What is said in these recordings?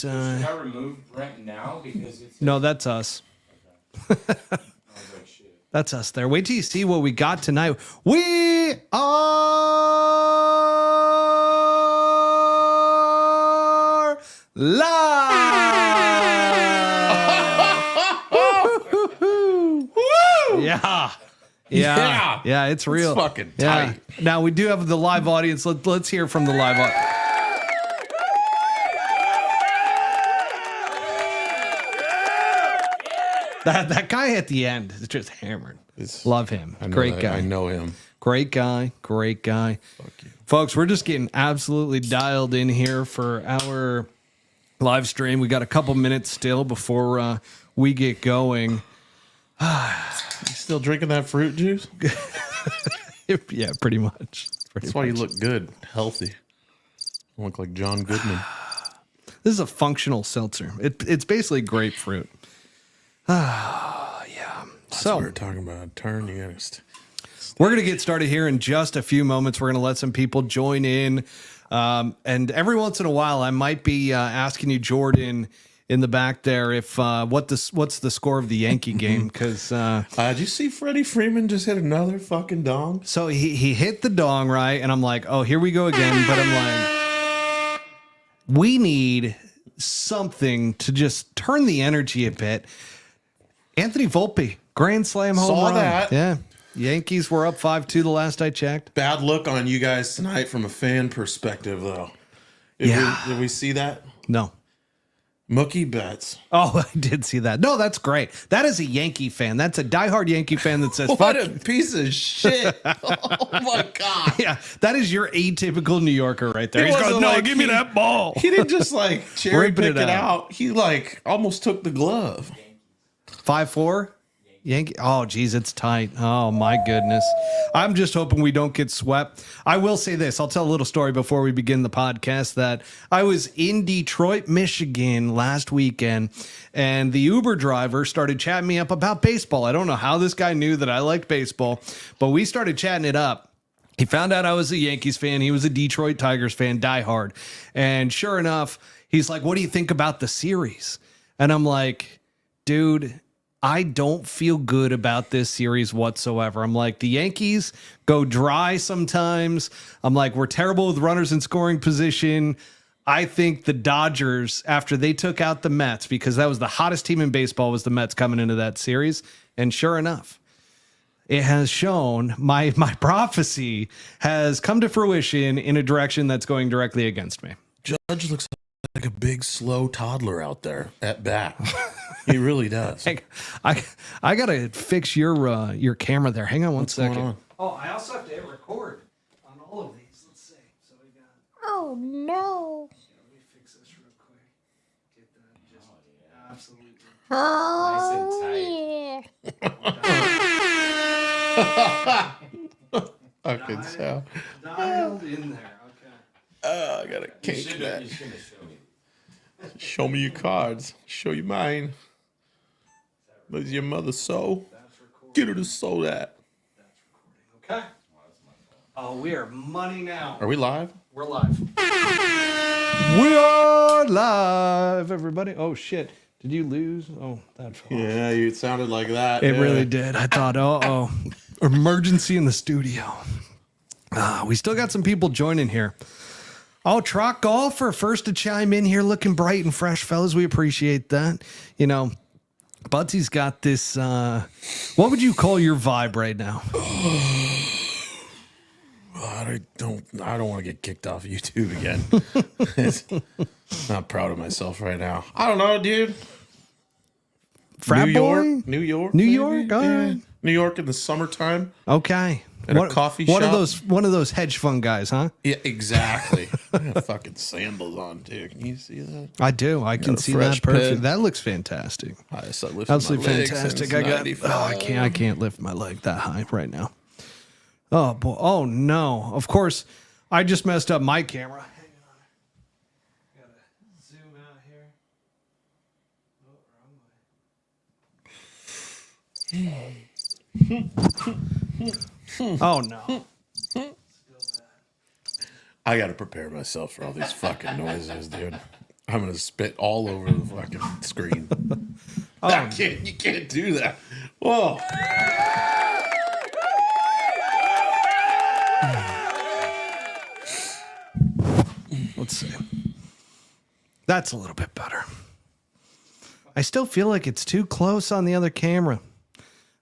Should I remove Brent now because it's No, that's us. okay. I was like, shit. That's us there. Wait till you see what we got tonight. We are live. Yeah, it's real. It's fucking tight. Yeah. Now we do have the live audience. Let's hear from the live audience. That guy at the end is just hammered. Love him. Great guy. I know him. Great guy. Great guy. Fuck you. Folks, we're just getting absolutely dialed in here for our live stream. We got a couple minutes still before we get going. You still drinking that fruit juice? Yeah, pretty much. That's why you look good, healthy. You look like John Goodman. This is a functional seltzer. It's basically grapefruit. Yeah. That's So what we're talking about. Turn the honest. we're going to get started here in just a few moments. We're going to let some people join in. And every once in a while, I might be asking you, Jordan, in the back there, if what's the score of the Yankee game? Because did you see Freddie Freeman just hit another fucking dong? so he hit the dong, right? And I'm like, oh, here we go again. But I'm like, we need something to just turn the energy a bit. Anthony Volpe, grand slam home Saw run. that. Yeah. Yankees were up 5-2 the last I checked. Bad look on you guys tonight from a fan perspective, though. Did we see that? No. Mookie Betts. Oh, I did see that. No, that's great. That is a Yankee fan. That's a diehard Yankee fan that says, What fuck. a piece of shit. Oh, my God. Yeah, that is your atypical New Yorker right there. It He's going, wasn't no, like give me he- that ball. He didn't just like cherry Ripping pick it it out. out. He like almost took the glove. 5-4? Yankee. Oh, geez, it's tight. Oh, my goodness. I'm just hoping we don't get swept. I will say this. I'll tell a little story before we begin the podcast that I was in Detroit, Michigan last weekend, and the Uber driver started chatting me up about baseball. I don't know how this guy knew that I liked baseball, but we started chatting it up. He found out I was a Yankees fan. He was a Detroit Tigers fan, diehard. And sure enough, he's like, what do you think about the series? And I'm like, dude, I don't feel good about this series whatsoever. I'm like, the Yankees go dry sometimes. I'm like, we're terrible with runners in scoring position. I think the Dodgers, after they took out the Mets, because that was the hottest team in baseball, was the Mets coming into that series. And sure enough, it has shown my prophecy has come to fruition in a direction that's going directly against me. Judge looks like a big slow toddler out there at bat. He really does. I gotta fix your camera there. Hang on one second. going on? Oh, I also have to hit record on all of these. Let's see. So we got. Oh no. Let me fix this real quick. Get that just absolutely. Oh yeah. I can tell. Dialed in there. Okay. I gotta cake that. You should have shown me. Show me your cards. Show you mine. Does your mother sew? That's recording. Get her to sew that. That's recording. Okay. Oh, we are money now. Are we live? We're live. We are live, everybody. Oh shit! Did you lose? Oh, that fell off. Yeah, it sounded like that. It yeah. really did. I thought, oh, emergency in the studio. We still got some people joining here. Oh, Trock Golfer, first to chime in here, looking bright and fresh, fellas. We appreciate that. You know, Butsy's got this. What would you call your vibe right now? I don't want to get kicked off YouTube again. Not proud of myself right now. I don't know, dude. Frat New boy? York, New York, New maybe? York? All Yeah. right. New York in the summertime. Okay. At a coffee one shop? One of those hedge fund guys, huh? Yeah, exactly. I got fucking sandals on too. Can you see that? I do. I can a see fresh that perfect. pin. That looks fantastic. Highest I lifted Absolutely my legs fantastic. since I got. 95. Oh, I can't lift my leg that high right now. Oh boy. Oh no. Of course, I just messed up my camera. Hang on. Gotta zoom out here. Oh no. I got to prepare myself for all these fucking noises, dude. I'm gonna spit all over the fucking screen. You can't do that. Whoa. Let's see. That's a little bit better. I still feel like it's too close on the other camera.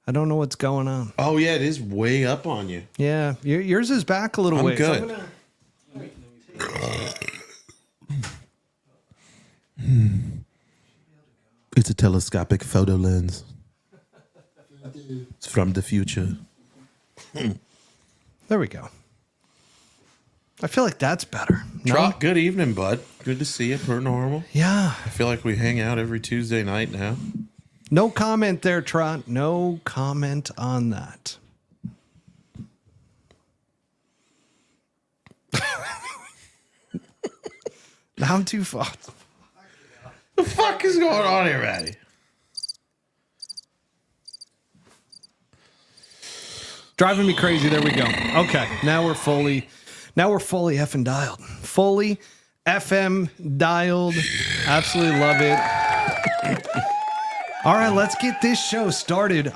I don't know what's going on. Oh yeah, it is way up on you. Yeah, yours is back a little I'm ways. good. It's a telescopic photo lens. It's from the future. There we go. I feel like that's better. No? Trot, good evening, bud. Good to see you per normal. Yeah. I feel like we hang out every Tuesday night now. No comment there, Trot. No comment on that. Now I'm too far. The fuck is going on here, Maddie? Driving me crazy. There we go. Okay. Now we're fully effing dialed. Fully FM dialed. Absolutely love it. All right, let's get this show started.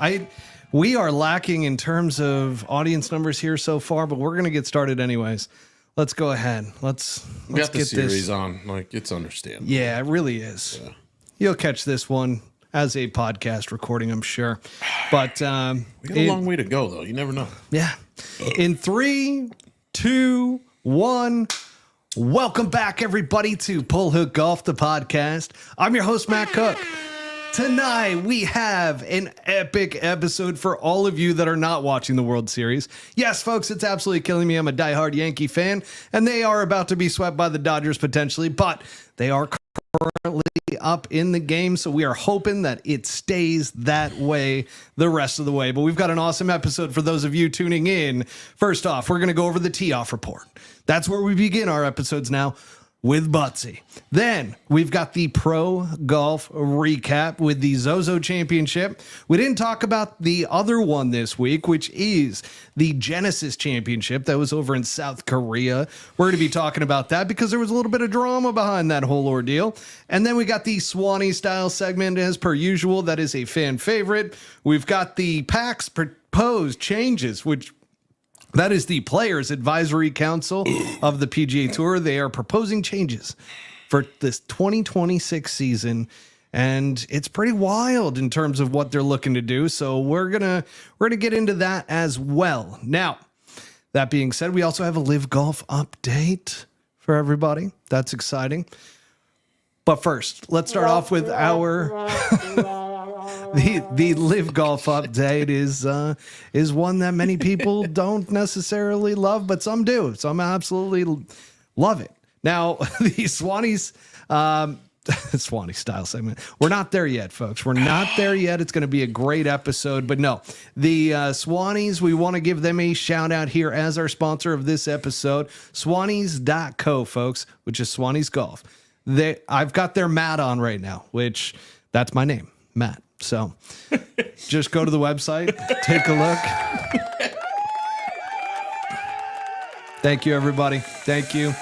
We are lacking in terms of audience numbers here so far, but we're gonna get started anyways. Let's go ahead. Let's Got the get series this on. Like, it's understandable. Yeah, it really is. Yeah. You'll catch this one as a podcast recording, I'm sure. But We got a long way to go, though. You never know. yeah. In 3, 2, 1. Welcome back, everybody, to Pull Hook Golf, the podcast. I'm your host, Matt Cook. Tonight, we have an epic episode for all of you that are not watching the World Series. Yes, folks, it's absolutely killing me. I'm a diehard Yankee fan, and they are about to be swept by the Dodgers potentially, but they are currently up in the game, so we are hoping that it stays that way the rest of the way. But we've got an awesome episode for those of you tuning in. First off, we're going to go over the tee-off report. That's where we begin our episodes now, with Butsy. Then we've got the pro golf recap with the ZOZO Championship. We didn't talk about the other one this week, which is the Genesis Championship that was over in South Korea. We're going to be talking about that because there was a little bit of drama behind that whole ordeal. And then we got the Swannies style segment as per usual. That is a fan favorite. We've got the PAX proposed changes, which that is the Players Advisory Council of the PGA Tour. They are proposing changes for this 2026 season, and it's pretty wild in terms of what they're looking to do. So we're gonna get into that as well. Now, that being said, we also have a Liv Golf update for everybody. That's exciting. But first, let's start off with our the Liv Golf update is one that many people don't necessarily love, but some do. Some absolutely love it. Now, the Swannies Swanee style segment. We're not there yet, folks. We're not there yet. It's going to be a great episode, but no, the Swannies, we want to give them a shout out here as our sponsor of this episode, Swannies.co, folks, which is Swannies Golf. I've got their Matt on right now, which that's my name, Matt. So just go to the website, take a look. Thank you, everybody. Thank you.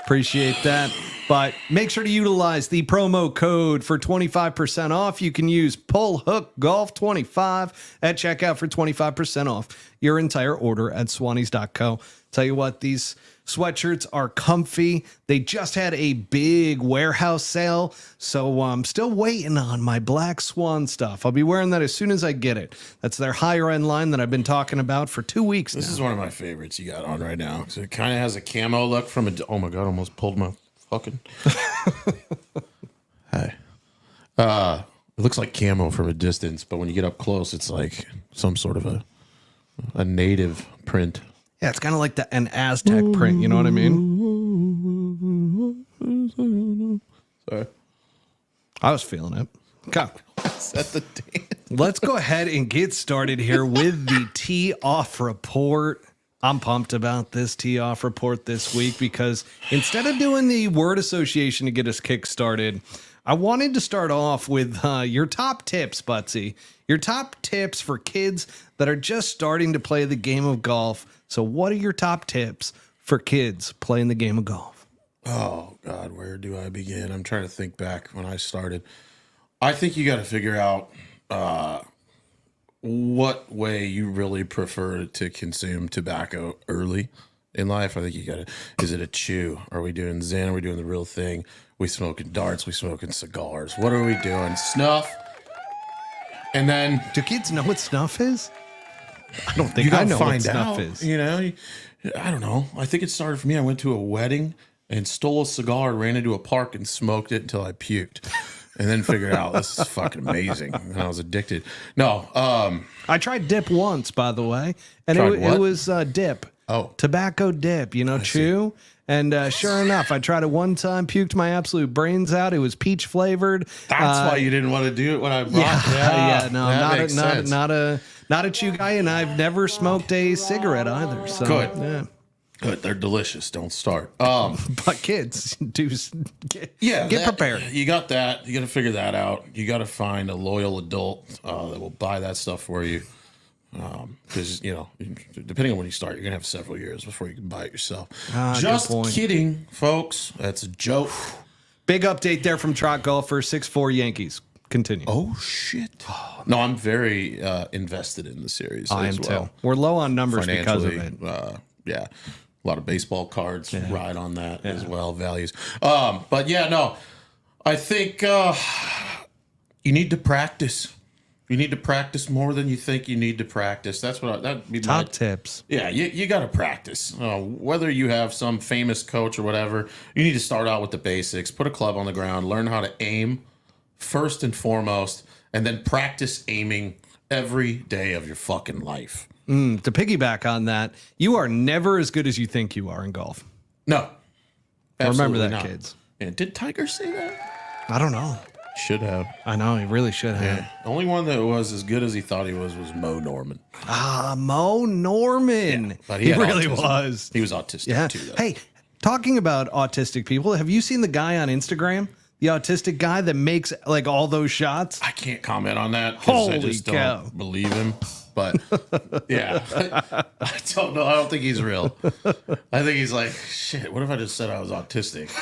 Appreciate that. But make sure to utilize the promo code for 25% off. You can use Pull Hook Golf 25 at checkout for 25% off your entire order at Swannies.co. Tell you what, these sweatshirts are comfy. They just had a big warehouse sale, so I'm still waiting on my Black Swan stuff. I'll be wearing that as soon as I get it. That's their higher end line that I've been talking about for 2 weeks now. This is one of my favorites you got on right now. So it kind of has a camo look from a... Oh my God, almost pulled my fucking... Hey. It looks like camo from a distance, but when you get up close, it's like some sort of a native print. Yeah, it's kind of like an Aztec print, you know what I mean? Sorry. I was feeling it. Okay. Set the dance. Let's go ahead and get started here with the tee-off report. I'm pumped about this tee-off report this week because instead of doing the word association to get us kick-started, I wanted to start off with your top tips, Butsy. Your top tips for kids that are just starting to play the game of golf. So what are your top tips for kids playing the game of golf? Oh God, where do I begin? I'm trying to think back when I started. I think you got to figure out what way you really prefer to consume tobacco early in life. I think you got to. Is it a chew? Are we doing Zen? Are we doing the real thing? We smoking darts? We smoking cigars? What are we doing? Snuff? And then Do kids know what snuff is? I don't think you I gotta know what find snuff out. is. You know, I don't know. I think it started for me. I went to a wedding and stole a cigar, ran into a park and smoked it until I puked, and then figured out this is fucking amazing. And I was addicted. No, I tried dip once, by the way, and Tried it what? was dip. Oh. Tobacco dip, chew. And sure enough, I tried it one time, puked my absolute brains out. It was peach flavored. that's why you didn't want to do it when I brought. No, that not a chew guy, and I've never smoked a cigarette either. So, Good. yeah. Good. They're delicious. Don't start. But kids do get prepared. You got that. You got to figure that out. You got to find a loyal adult that will buy that stuff for you. Because depending on when you start, you're gonna have several years before you can buy it yourself. Just good point. kidding, folks. That's a joke. Big update there from Trot Golfer, 6-4 Yankees. Continue. Oh shit! No, I'm very invested in the series. I am as well. too. We're low on numbers because of it. Yeah, a lot of baseball cards ride on that as well. Values. But yeah, no, I think you need to practice. You need to practice more than you think you need to practice. That's what that'd be Top tips. Yeah, you got to practice. Whether you have some famous coach or whatever, you need to start out with the basics. Put a club on the ground. Learn how to aim first and foremost, and then practice aiming every day of your fucking life. To piggyback on that, you are never as good as you think you are in golf. No, Remember absolutely that, not. kids. And did Tiger say that? I don't know. Should have. I know he really should have. Yeah. The only one that was as good as he thought he was Mo Norman. Mo Norman. But he had really autism. was. He was autistic Yeah. too, though. Hey, talking about autistic people, have you seen the guy on Instagram? The autistic guy that makes like all those shots? I can't comment on that because I Holy just cow. don't believe him. But yeah, I don't know. I don't think he's real. I think he's like, shit, what if I just said I was autistic?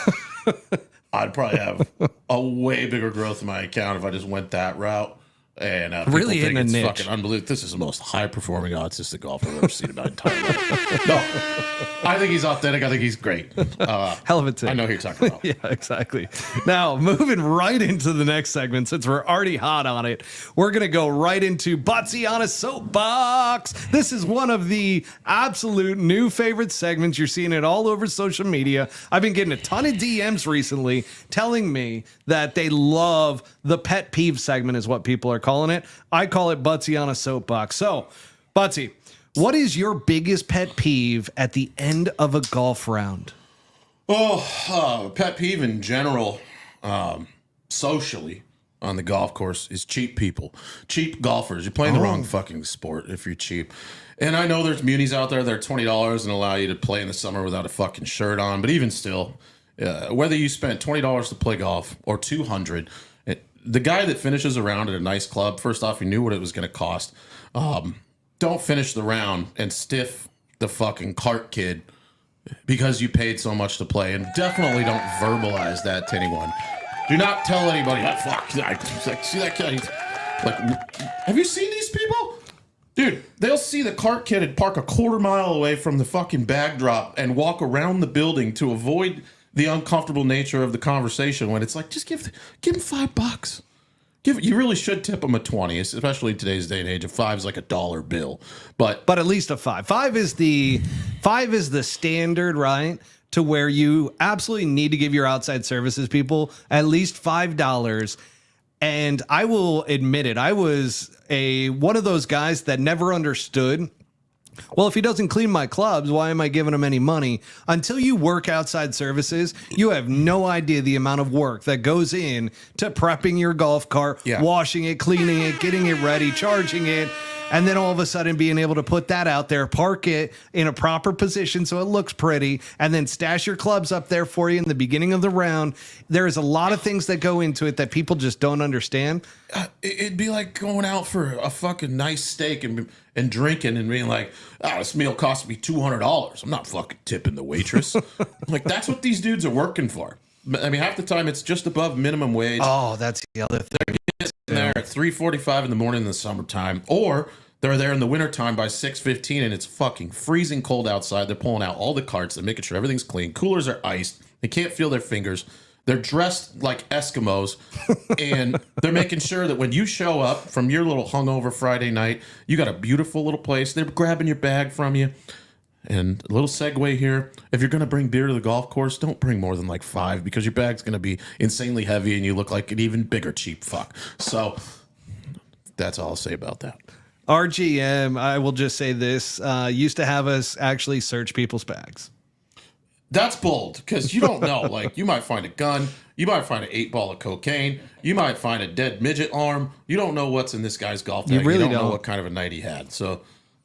I'd probably have a way bigger growth in my account if I just went that route. And Really people hitting a think it's niche. fucking unbelievable. This is the most high-performing autistic golfer I've ever seen in my entire life. No, I think he's authentic. I think he's great. Hell of a tip. I know who you're talking about. Yeah, exactly. Now, moving right into the next segment, since we're already hot on it, we're going to go right into Butsy on a Soapbox. This is one of the absolute new favorite segments. You're seeing it all over social media. I've been getting a ton of DMs recently telling me that they love the pet peeve segment is what people are calling it. I call it Butsy on a Soapbox. So, Butsy, what is your biggest pet peeve at the end of a golf round? Pet peeve in general, socially on the golf course is cheap people, cheap golfers. You're playing the wrong fucking sport if you're cheap. And I know there's munis out there that are $20 and allow you to play in the summer without a fucking shirt on. But even still, whether you spent $20 to play golf or $200, the guy that finishes a round at a nice club, first off, he knew what it was going to cost. Don't finish the round and stiff the fucking cart kid because you paid so much to play, and definitely don't verbalize that to anyone. Do not tell anybody, fuck, see that kid? Have you seen these people? Dude, they'll see the cart kid and park a quarter mile away from the fucking bag drop and walk around the building to avoid the uncomfortable nature of the conversation when it's like, just give him $5. You really should tip him a 20, especially in today's day and age. A 5 is like a dollar bill, but at least a 5. 5 is the standard, right? To where you absolutely need to give your outside services people at least $5. And I will admit it, I was one of those guys that never understood. Well, if he doesn't clean my clubs, why am I giving him any money? Until you work outside services, you have no idea the amount of work that goes in to prepping your golf cart, washing it, cleaning it, getting it ready, charging it. and then all of a sudden being able to put that out there, park it in a proper position so it looks pretty, and then stash your clubs up there for you in the beginning of the round. There is a lot of things that go into it that people just don't understand. It'd be like going out for a fucking nice steak and drinking and being like, this meal cost me $200. I'm not fucking tipping the waitress. Like, that's what these dudes are working for. I mean, half the time it's just above minimum wage. Oh, that's the other thing. They're there at 3:45 in the morning in the summertime, or they're there in the wintertime by 6:15 and it's fucking freezing cold outside. They're pulling out all the carts. They're making sure everything's clean. Coolers are iced. They can't feel their fingers. They're dressed like Eskimos, and they're making sure that when you show up from your little hungover Friday night, you got a beautiful little place. They're grabbing your bag from you. And a little segue here. If you're going to bring beer to the golf course, don't bring more than like 5 because your bag's going to be insanely heavy and you look like an even bigger cheap fuck. So that's all I'll say about that. RGM, I will just say this, used to have us actually search people's bags. That's bold because you don't know. Like, you might find a gun. You might find an 8-ball of cocaine. You might find a dead midget arm. You don't know what's in this guy's golf bag. You really don't know don't. what kind of a night he had. So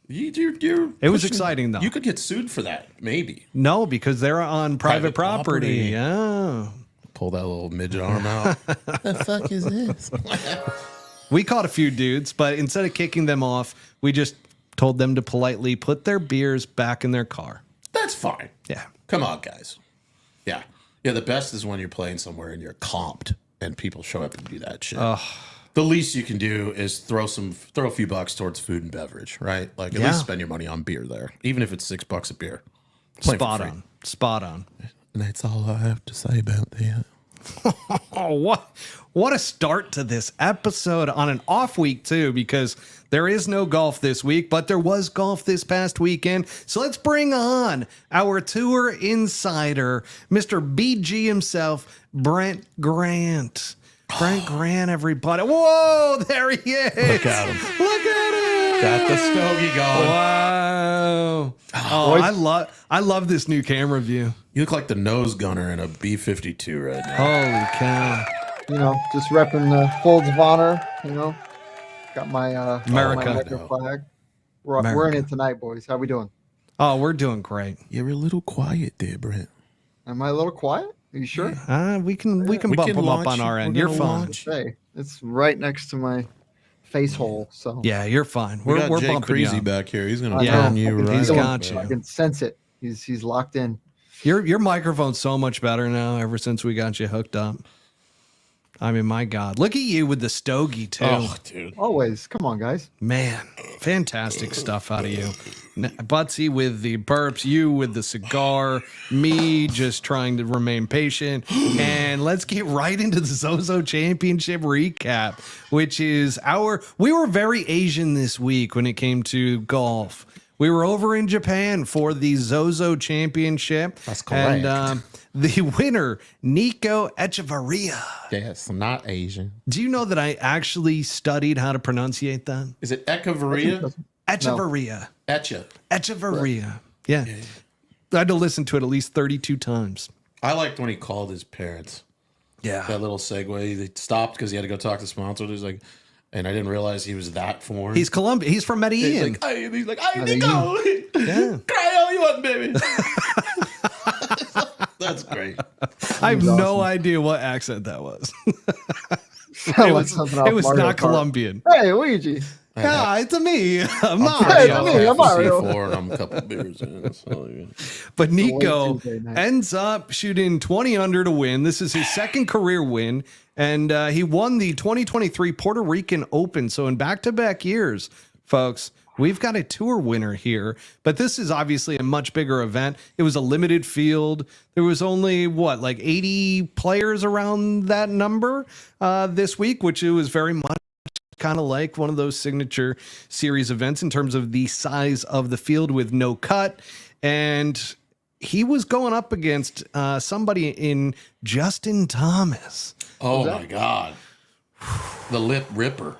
It was exciting, though. You could get sued for that, maybe. No, because they're on private property. Yeah. Pull that little midget arm out. The fuck is this? We caught a few dudes, but instead of kicking them off, we just told them to politely put their beers back in their car. That's fine. Yeah. Come on, guys. Yeah. Yeah, the best is when you're playing somewhere and you're comped and people show up and do that shit. The least you can do is throw a few bucks towards food and beverage, right? Like, at least spend your money on beer there, even if it's $6 a beer. Spot on. And that's all I have to say about that. Oh, what a start to this episode on an off week too, because there is no golf this week, but there was golf this past weekend. So let's bring on our tour insider, Mr. BG himself, Brent Grant. Brent Grant, everybody. Whoa, there he is. Look at him. Look at him. Got the stogie going. Wow. Oh, I love this new camera view. You look like the nose gunner in a B-52 right now. Holy cow. You know, just repping the folds of honor, you know. Got my America. my flag. We're in it tonight, boys. How we doing? Oh, we're doing great. You're a little quiet there, Brent. Am I a little quiet? Are you sure? We can bump them up on our end. You're fine. Hey, it's right next to my face hole, so Yeah, you're fine. We We're got Jay bumping you Crazy up. back here. He's gonna Yeah, turn you right. he's got you. I can sense it. He's locked in. Your microphone's so much better now ever since we got you hooked up. I mean, my God. Look at you with the stogie, too. Oh, dude. Always. Come on, guys. Man, fantastic stuff out of you. Butsy with the burps, you with the cigar, me just trying to remain patient. And let's get right into the ZOZO Championship recap, which is we were very Asian this week when it came to golf. We were over in Japan for the ZOZO Championship. That's correct. And the winner, Nico Echevarria. Yes, I'm not Asian. Do you know that I actually studied how to pronunciate that? Is it Echevarria? Echevarria. Etcha. Echevarria. Yeah. I had to listen to it at least 32 times. I liked when he called his parents. Yeah. That little segue. They stopped because he had to go talk to sponsors. He's like, and I didn't realize he was that foreign. He's Colombian. He's from Medellin. He's like, I Nico. Yeah. Cry all you want, baby. That's great. I have no idea what accent that was. Sound like something off It was Mario not Kart. Colombian. Hey, Luigi. Yeah, it's a me. I'm Mario. C4 and I'm a couple beers in. So, yeah. But Nico Tuesday night. ends up shooting 20 under to win. This is his second career win, and he won the 2023 Puerto Rican Open. So in back-to-back years, folks, we've got a tour winner here. But this is obviously a much bigger event. It was a limited field. There was only, like 80 players around that number this week, which it was very much kind of like one of those signature series events in terms of the size of the field with no cut. And he was going up against somebody in Justin Thomas. Oh, my God. The lip ripper.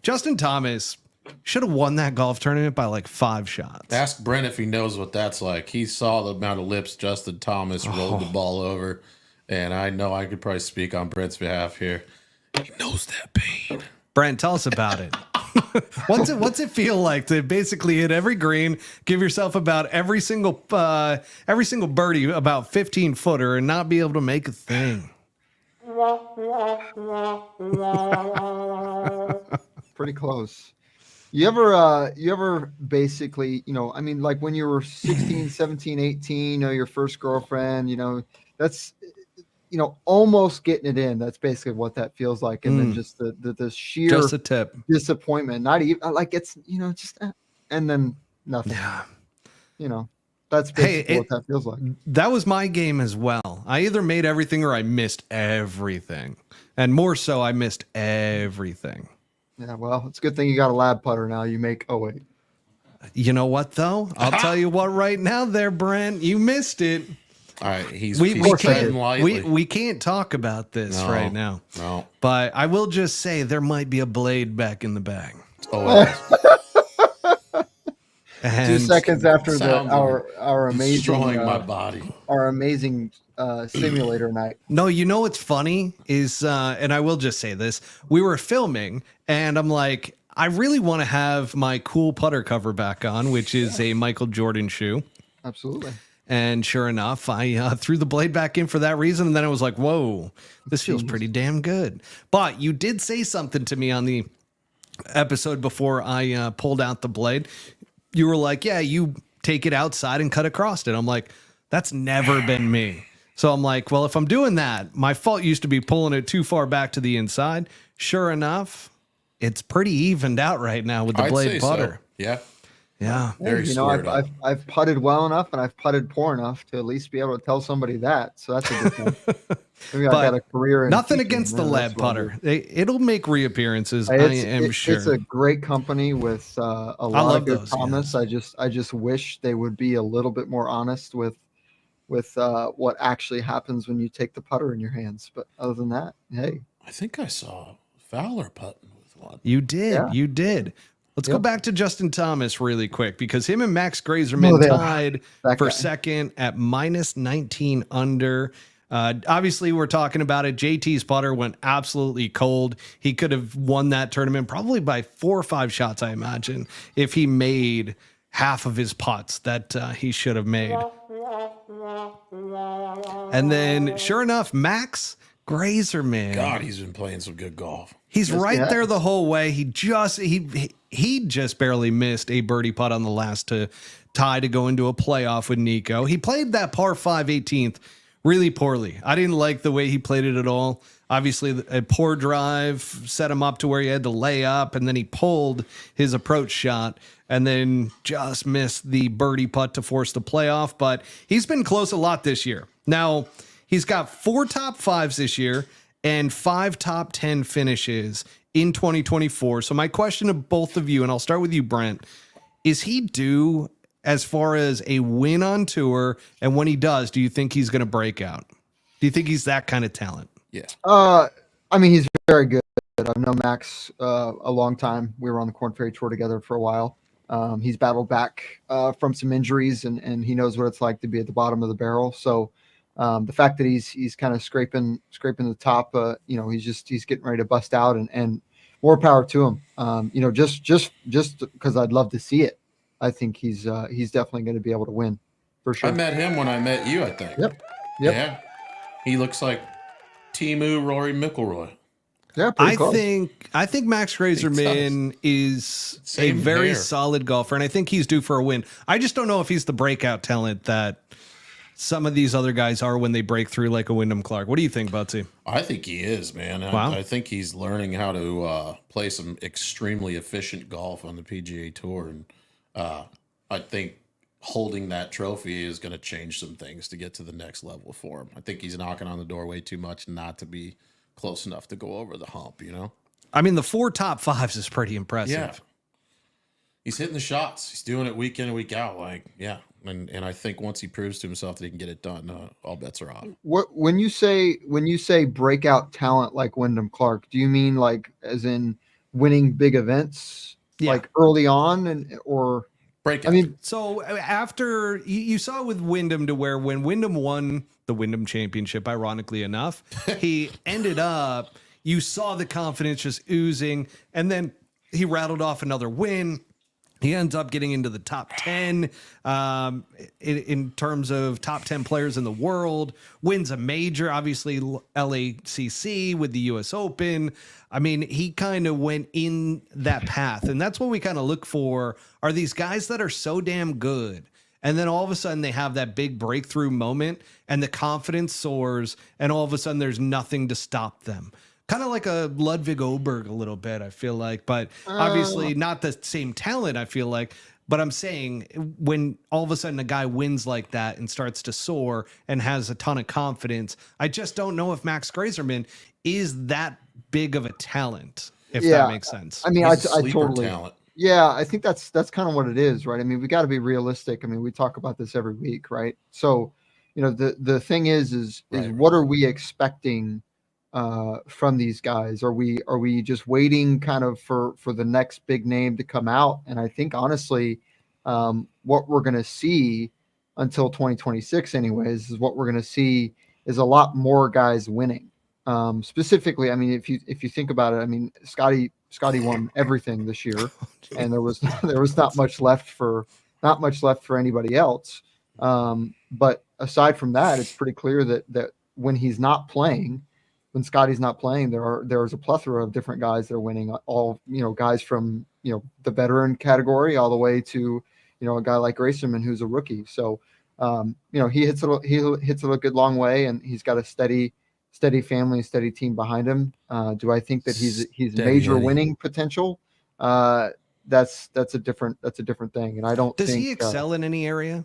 Justin Thomas should have won that golf tournament by like 5 shots. Ask Brent if he knows what that's like. He saw the amount of lips Justin Thomas rolled the ball over. And I know I could probably speak on Brent's behalf here. He knows that pain. Brent, tell us about it. What's it feel like to basically hit every green, give yourself about every single birdie about 15-footer and not be able to make a thing? Pretty close. You ever basically, I mean, like when you were 16, 17, 18, your first girlfriend, that's, almost getting it in. That's basically what that feels like. And then just the sheer Just a tip. disappointment, not even like it's, just, and then nothing, that's basically what that feels like. That was my game as well. I either made everything or I missed everything. And more so, I missed everything. Yeah, well, it's a good thing you got a lab putter now. You make 08. You know what, though? I'll tell you what right now there, Brent. You missed it. All right, he's We treading lightly. we can't talk about this right now. No. But I will just say there might be a blade back in the bag. Oh, 2 seconds after our amazing destroying my body. Our amazing simulator night. No, you know what's funny is, and I will just say this, we were filming and I'm like, I really want to have my cool putter cover back on, which is a Michael Jordan shoe. Absolutely. And sure enough, I threw the blade back in for that reason. And then I was like, whoa, this feels pretty damn good. But you did say something to me on the episode before I pulled out the blade. You were like, yeah, you take it outside and cut across it. I'm like, that's never been me. So I'm like, well, if I'm doing that, my fault used to be pulling it too far back to the inside. Sure enough, it's pretty evened out right now with the blade putter. So. Yeah. Yeah. Very squared up. I've putted well enough and I've putted poor enough to at least be able to tell somebody that. So that's a good thing. Maybe I got a career in nothing teaching, against the lab putter. It'll make reappearances. I am sure. It's a great company with a lot of good promise. Yes. I just wish they would be a little bit more honest with what actually happens when you take the putter in your hands. But other than that, hey. I think I saw Fowler putting with one. You did. Yeah. You did. Let's go back to Justin Thomas really quick because him and Max Grazerman tied for second at minus 19 under. Obviously, we're talking about it. JT's putter went absolutely cold. He could have won that tournament probably by 4 or 5 shots, I imagine, if he made half of his putts that he should have made. And then, sure enough, Max Grazerman. God, he's been playing some good golf. He's right there the whole way. He just barely missed a birdie putt on the last to tie to go into a playoff with Nico. He played that par 5 18th really poorly. I didn't like the way he played it at all. Obviously, a poor drive set him up to where he had to lay up, and then he pulled his approach shot and then just missed the birdie putt to force the playoff. But he's been close a lot this year. Now, he's got 4 top 5s this year and 5 top 10 finishes in 2024. So my question to both of you, and I'll start with you, Brent, is he due as far as a win on tour? And when he does, do you think he's going to break out? Do you think he's that kind of talent? Yeah. I mean, he's very good. I've known Max a long time. We were on the Corn Ferry Tour together for a while. He's battled back from some injuries, and he knows what it's like to be at the bottom of the barrel. So the fact that he's kind of scraping the top, he's getting ready to bust out, and more power to him. Just because I'd love to see it. I think he's definitely going to be able to win for sure. I met him when I met you, I think. Yep. Yeah. He looks like Timu Rory McIlroy. Yeah, I think Max Grazerman is a very solid golfer, and I think he's due for a win. I just don't know if he's the breakout talent that some of these other guys are when they break through like a Wyndham Clark. What do you think, Butsy? I think he is, man. Wow. I think he's learning how to play some extremely efficient golf on the PGA Tour, and I think holding that trophy is going to change some things to get to the next level for him. I think he's knocking on the door way too much not to be close enough to go over the hump, I mean, the 4 top 5s is pretty impressive. Yeah. He's hitting the shots. He's doing it week in and week out. And I think once he proves to himself that he can get it done, all bets are off. When you say breakout talent like Wyndham Clark, do you mean like as in winning big events like early on or breakout? I mean, so after you saw with Wyndham to where when Wyndham won the Wyndham Championship, ironically enough, he ended up you saw the confidence just oozing, and then he rattled off another win. He ends up getting into the top 10 in terms of top 10 players in the world, wins a major, obviously LACC with the US Open. I mean, he kind of went in that path. And that's what we kind of look for, are these guys that are so damn good. And then all of a sudden they have that big breakthrough moment and the confidence soars, and all of a sudden there's nothing to stop them. Kind of like a Ludwig Oberg a little bit, I feel like, but obviously not the same talent, I feel like. But I'm saying when all of a sudden a guy wins like that and starts to soar and has a ton of confidence, I just don't know if Max Grazerman is that big of a talent, if that makes sense. I mean, I Sleeper totally. talent. Yeah, I think that's kind of what it is, right? I mean, we got to be realistic. I mean, we talk about this every week, right? So, you know, the thing is Right. what are we expecting from these guys? Are we just waiting kind of for the next big name to come out? And I think honestly, what we're going to see until 2026 anyways, is what we're going to see is a lot more guys winning. Specifically, I mean, if you think about it, I mean, Scotty won everything this year, and there was not much left for anybody else. But aside from that, it's pretty clear that when he's not playing, when Scotty's not playing, there's a plethora of different guys that are winning. All, you know, guys from, you know, the veteran category all the way to, you know, a guy like Grayson who's a rookie. So, you know, he hits it a good long way, and he's got a steady family, steady team behind him. Do I think that he's major winning potential? That's a different thing. And I don't. Does think, he excel in any area?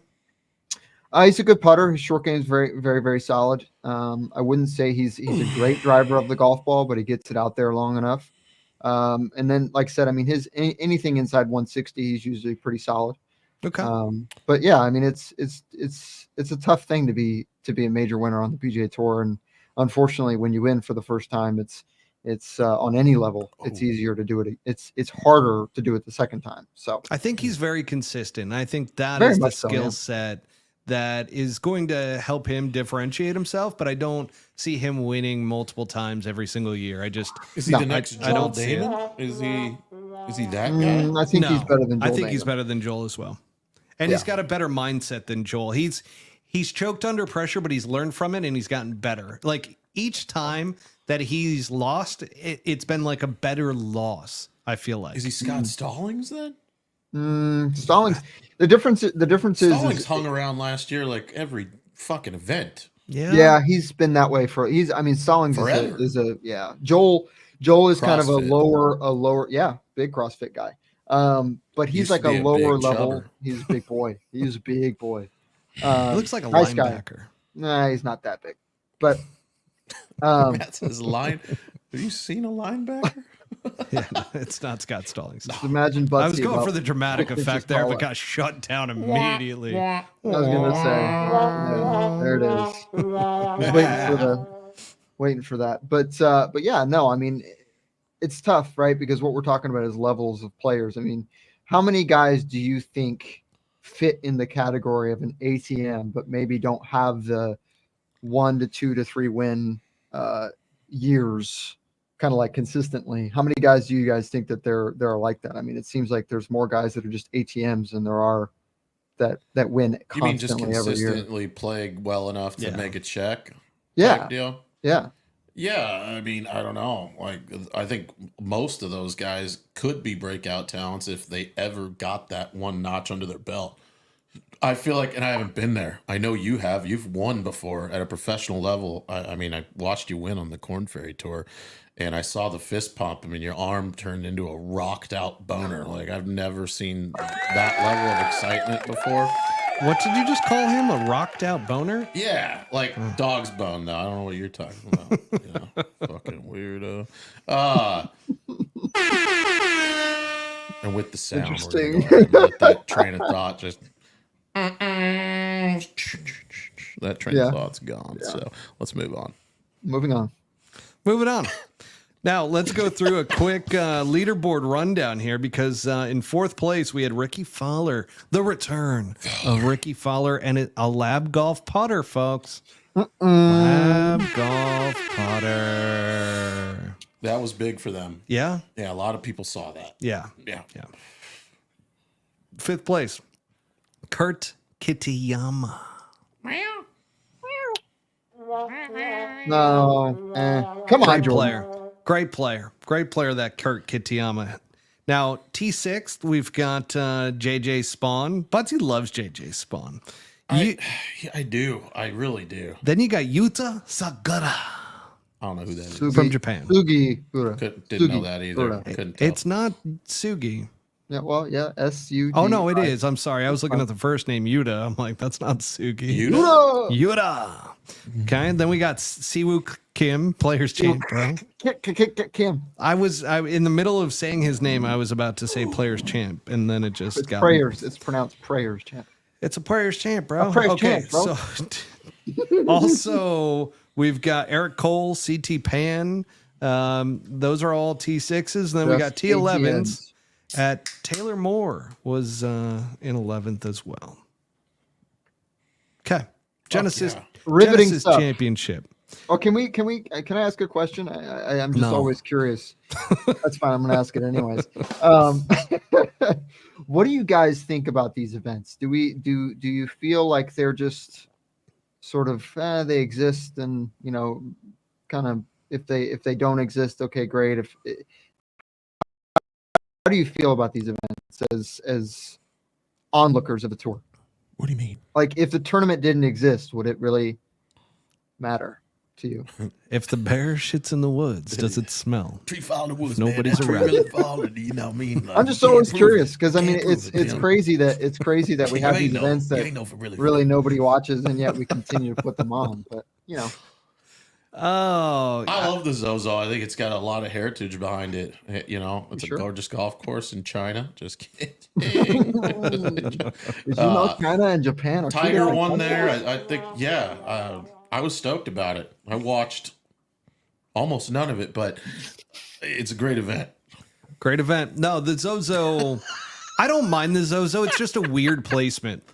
He's a good putter. His short game is very, very, very solid. I wouldn't say he's a great driver of the golf ball, but he gets it out there long enough. And then, like I said, I mean, anything inside 160, he's usually pretty solid. Okay. But yeah, I mean, it's a tough thing to be a major winner on the PGA Tour, and unfortunately, when you win for the first time, it's on any level, it's easier to do it. It's harder to do it the second time. So I think he's very consistent. I think that Very is the much so, skill yeah. set that is going to help him differentiate himself, but I don't see him winning multiple times every single year. Is he No, the next I Joel don't see it. Damon? Is he that guy? I think he's better than Joel I think Damon. he's better than Joel as well. And he's Yeah. got a better mindset than Joel. He's choked under pressure, but he's learned from it and he's gotten better. Like each time that he's lost, it's been like a better loss, I feel like. Is he Scott Stallings then? Stallings. The difference Stallings is hung around last year like every fucking event. Yeah. he's been that way I mean, Stallings Forever. is a Joel is kind of a CrossFit. lower, big CrossFit guy. But he's Used like to a be a lower big level. chubber. He's a big boy. He's a big boy. He looks like a nice guy. linebacker. Nah, he's not that big. But Matt says line. Have you seen a linebacker? Yeah, it's not Scott Stallings. just imagine Butsy. I was going about for the dramatic 6 inches effect there, taller. but got shut down immediately. I was gonna say, yeah, there it is. Was waiting for that. But yeah, no, I mean, it's tough, right? Because what we're talking about is levels of players. I mean, how many guys do you think fit in the category of an ATM, but maybe don't have the 1 to 2 to 3 win years, kind of like consistently? How many guys do you guys think that there are like that? I mean, it seems like there's more guys that are just ATMs than there are that win You mean just constantly every year. consistently play well enough to Yeah. make a check? Yeah, Type deal? yeah. Yeah, I mean, I don't know. Like, I think most of those guys could be breakout talents if they ever got that one notch under their belt. I feel like, and I haven't been there. I know you have. You've won before at a professional level. I mean, I watched you win on the Corn Ferry Tour, and I saw the fist pump. I mean, your arm turned into a rocked out boner. Like, I've never seen that level of excitement before. What did you just call him? A rocked out boner? Yeah, like dog's bone. Though I don't know what you're talking about. You know, fucking weirdo. And with the sound, Interesting. we're gonna let that train of thought just. That train of thought's gone. So let's move on. Moving on. Moving on. Now, let's go through a quick leaderboard rundown here because in fourth place, we had Ricky Fowler, the return of Ricky Fowler and a Lab Golf putter, folks. Lab Golf putter. That was big for them. Yeah. Yeah, a lot of people saw that. Yeah. Yeah. Yeah. 5th place, Kurt Kitayama. No, come on, Great Jordan. player. Great player, that Kurt Kitayama. Now, T6th, we've got JJ Spawn. Butsy loves JJ Spawn. I do. I really do. Then you got Yuta Sagura I don't know who that is. Sugi- from Japan. Sugi Ura. Didn't know Sugi that either. Ura. Couldn't tell. It's not Sugi. Yeah, well, yeah, SUG. Oh, no, it is. I'm sorry. I was looking at the first name, Yuta. I'm like, that's not Sugi. Yuta? Yuta. Okay. Then we got Siwoo Kim, players champ, bro. Kim. I in the middle of saying his name, I was about to say players champ, and then it just It's got prayers. It's pronounced prayers, champ. It's a players champ, bro. A prayers Okay. champ, bro. So also we've got Eric Cole, CT Pan. Those are all T6s. And then we got Just T11s. At Taylor Moore was in 11th as well. Okay. Genesis, yeah. Riveting Genesis stuff. Championship. Oh, can I ask a question? I'm just No. always curious. That's fine. I'm going to ask it anyways. What do you guys think about these events? Do you feel like they're just sort of they exist and kind of if they don't exist, okay, great. How do you feel about these events as onlookers of the tour? What do you mean? Like, if the tournament didn't exist, would it really matter to you? If the bear shits in the woods, does it smell? Tree fall in the woods. Nobody's man. That tree around. really falling. You know what I mean? Like, I'm just you can't always prove curious it. because I mean Can't prove it's it, Tim. crazy that we have You ain't these know. events You that ain't know if it really really nobody watches and yet we continue to put them on. But Oh, I love the ZOZO. I think it's got a lot of heritage behind it. It's Sure. a gorgeous golf course in China. Just kidding. did you know China and Japan are two Tiger different won countries? there. I think, yeah. I was stoked about it. I watched almost none of it, but it's a great event. great event. No, the ZOZO, I don't mind the ZOZO. It's just a weird placement.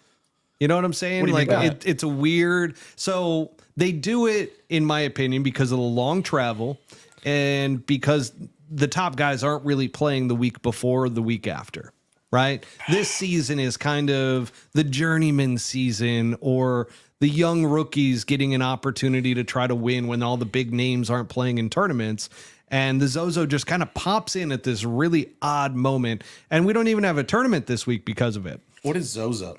You know what I'm saying? What do you Like mean by that? it's a weird. So they do it, in my opinion, because of the long travel and because the top guys aren't really playing the week before or the week after, right? This season is kind of the journeyman season or the young rookies getting an opportunity to try to win when all the big names aren't playing in tournaments. And the ZOZO just kind of pops in at this really odd moment. And we don't even have a tournament this week because of it. What is ZOZO?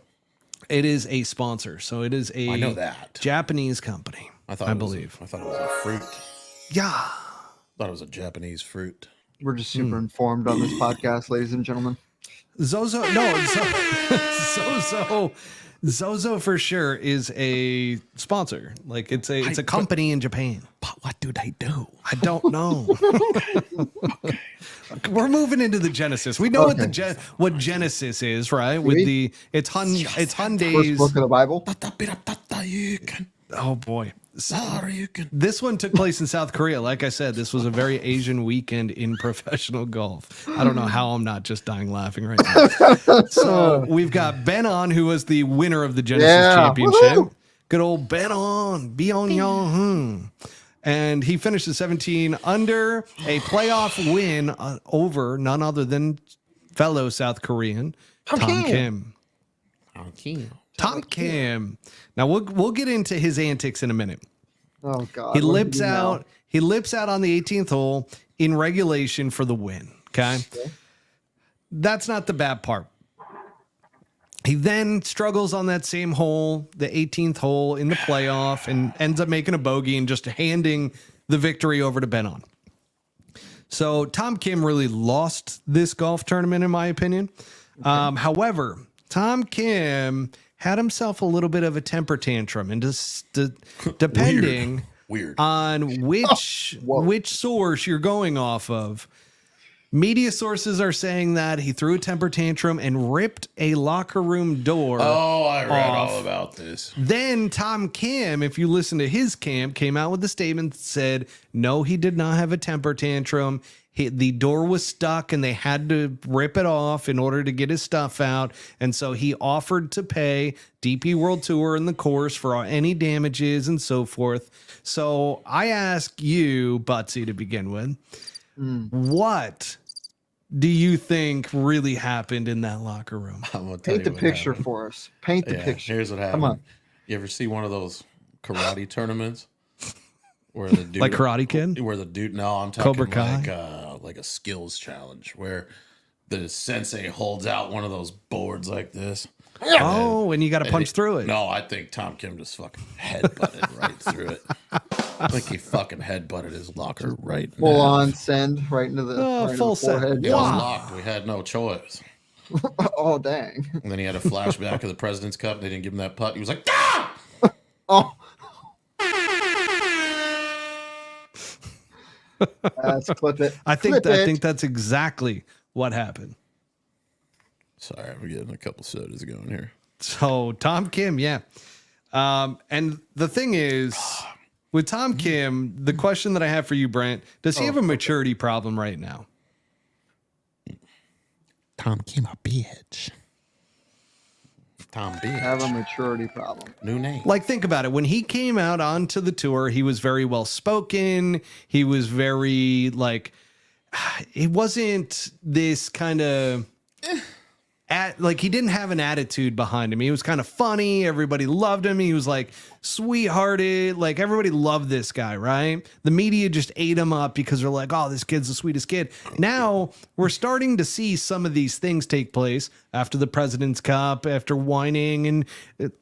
It is a sponsor. So it is a I know that. Japanese company, I believe. I thought it was a fruit. Yeah. Thought it was a Japanese fruit. We're just super informed on this podcast, ladies and gentlemen. ZOZO, ZOZO for sure is a sponsor. Like it's a company in Japan. But what do they do? I don't know. We're moving into the Genesis. We know what Genesis is, right? With See? it's First Hyundai's. book of the Bible. Oh boy. Sorry, you can. This one took place in South Korea. Like I said, this was a very Asian weekend in professional golf. I don't know how I'm not just dying laughing right now. So we've got Ben On, who was the winner of the Genesis Yeah. Championship. Woohoo! Good old Ben On, Byeon Yong. And he finished at 17 under, a playoff win over none other than fellow South Korean Tom Kim. Tom Kim. Now we'll get into his antics in a minute. Oh God. He what did lips do now? out. He lips out on the 18th hole in regulation for the win. Okay, that's not the bad part. He then struggles on that same hole, the 18th hole in the playoff, and ends up making a bogey and just handing the victory over to Ben On. So Tom Kim really lost this golf tournament, in my opinion. However, Tom Kim had himself a little bit of a temper tantrum, and just depending Weird. on which source you're going off of, media sources are saying that he threw a temper tantrum and ripped a locker room door. Oh, I read off. all about this. Then Tom Kim, if you listen to his camp, came out with a statement that said, no, he did not have a temper tantrum. The door was stuck and they had to rip it off in order to get his stuff out. And so he offered to pay DP World Tour and the course for any damages and so forth. So I ask you, Butsy, to begin with, What do you think really happened in that locker room? I'm gonna tell Paint the you what picture happened. for us. Paint the Yeah, picture. here's what happened. Come on. You ever see one of those karate tournaments where the dude Like Karate Kid? Where the dude? No, I'm talking Cobra Kai? like a skills challenge where the sensei holds out one of those boards like this. Oh, and you got to punch through it. No, I think Tom Kim just fucking headbutted right through it. I think he fucking headbutted his locker right. Full on send right into the, full send. forehead. It was Wow. locked. We had no choice. Oh dang. And then he had a flashback of the President's Cup. They didn't give him that putt. He was like, ah! Oh. Let's clip it. I think Clip it. that's exactly what happened. Sorry, we're getting a couple sodas going here. So Tom Kim, yeah. And the thing is, with Tom Kim, the question that I have for you, Brent, does he have a maturity problem right now? Tom Kim, a bitch. Tom bitch. Have a maturity problem. New name. Like, think about it. When he came out onto the tour, he was very well spoken. He was very like, it wasn't this kind of like, he didn't have an attitude behind him. He was kind of funny. Everybody loved him. He was like sweethearted. Like, everybody loved this guy, right? The media just ate him up because they're like, oh, this kid's the sweetest kid. Now we're starting to see some of these things take place after the President's Cup, after whining and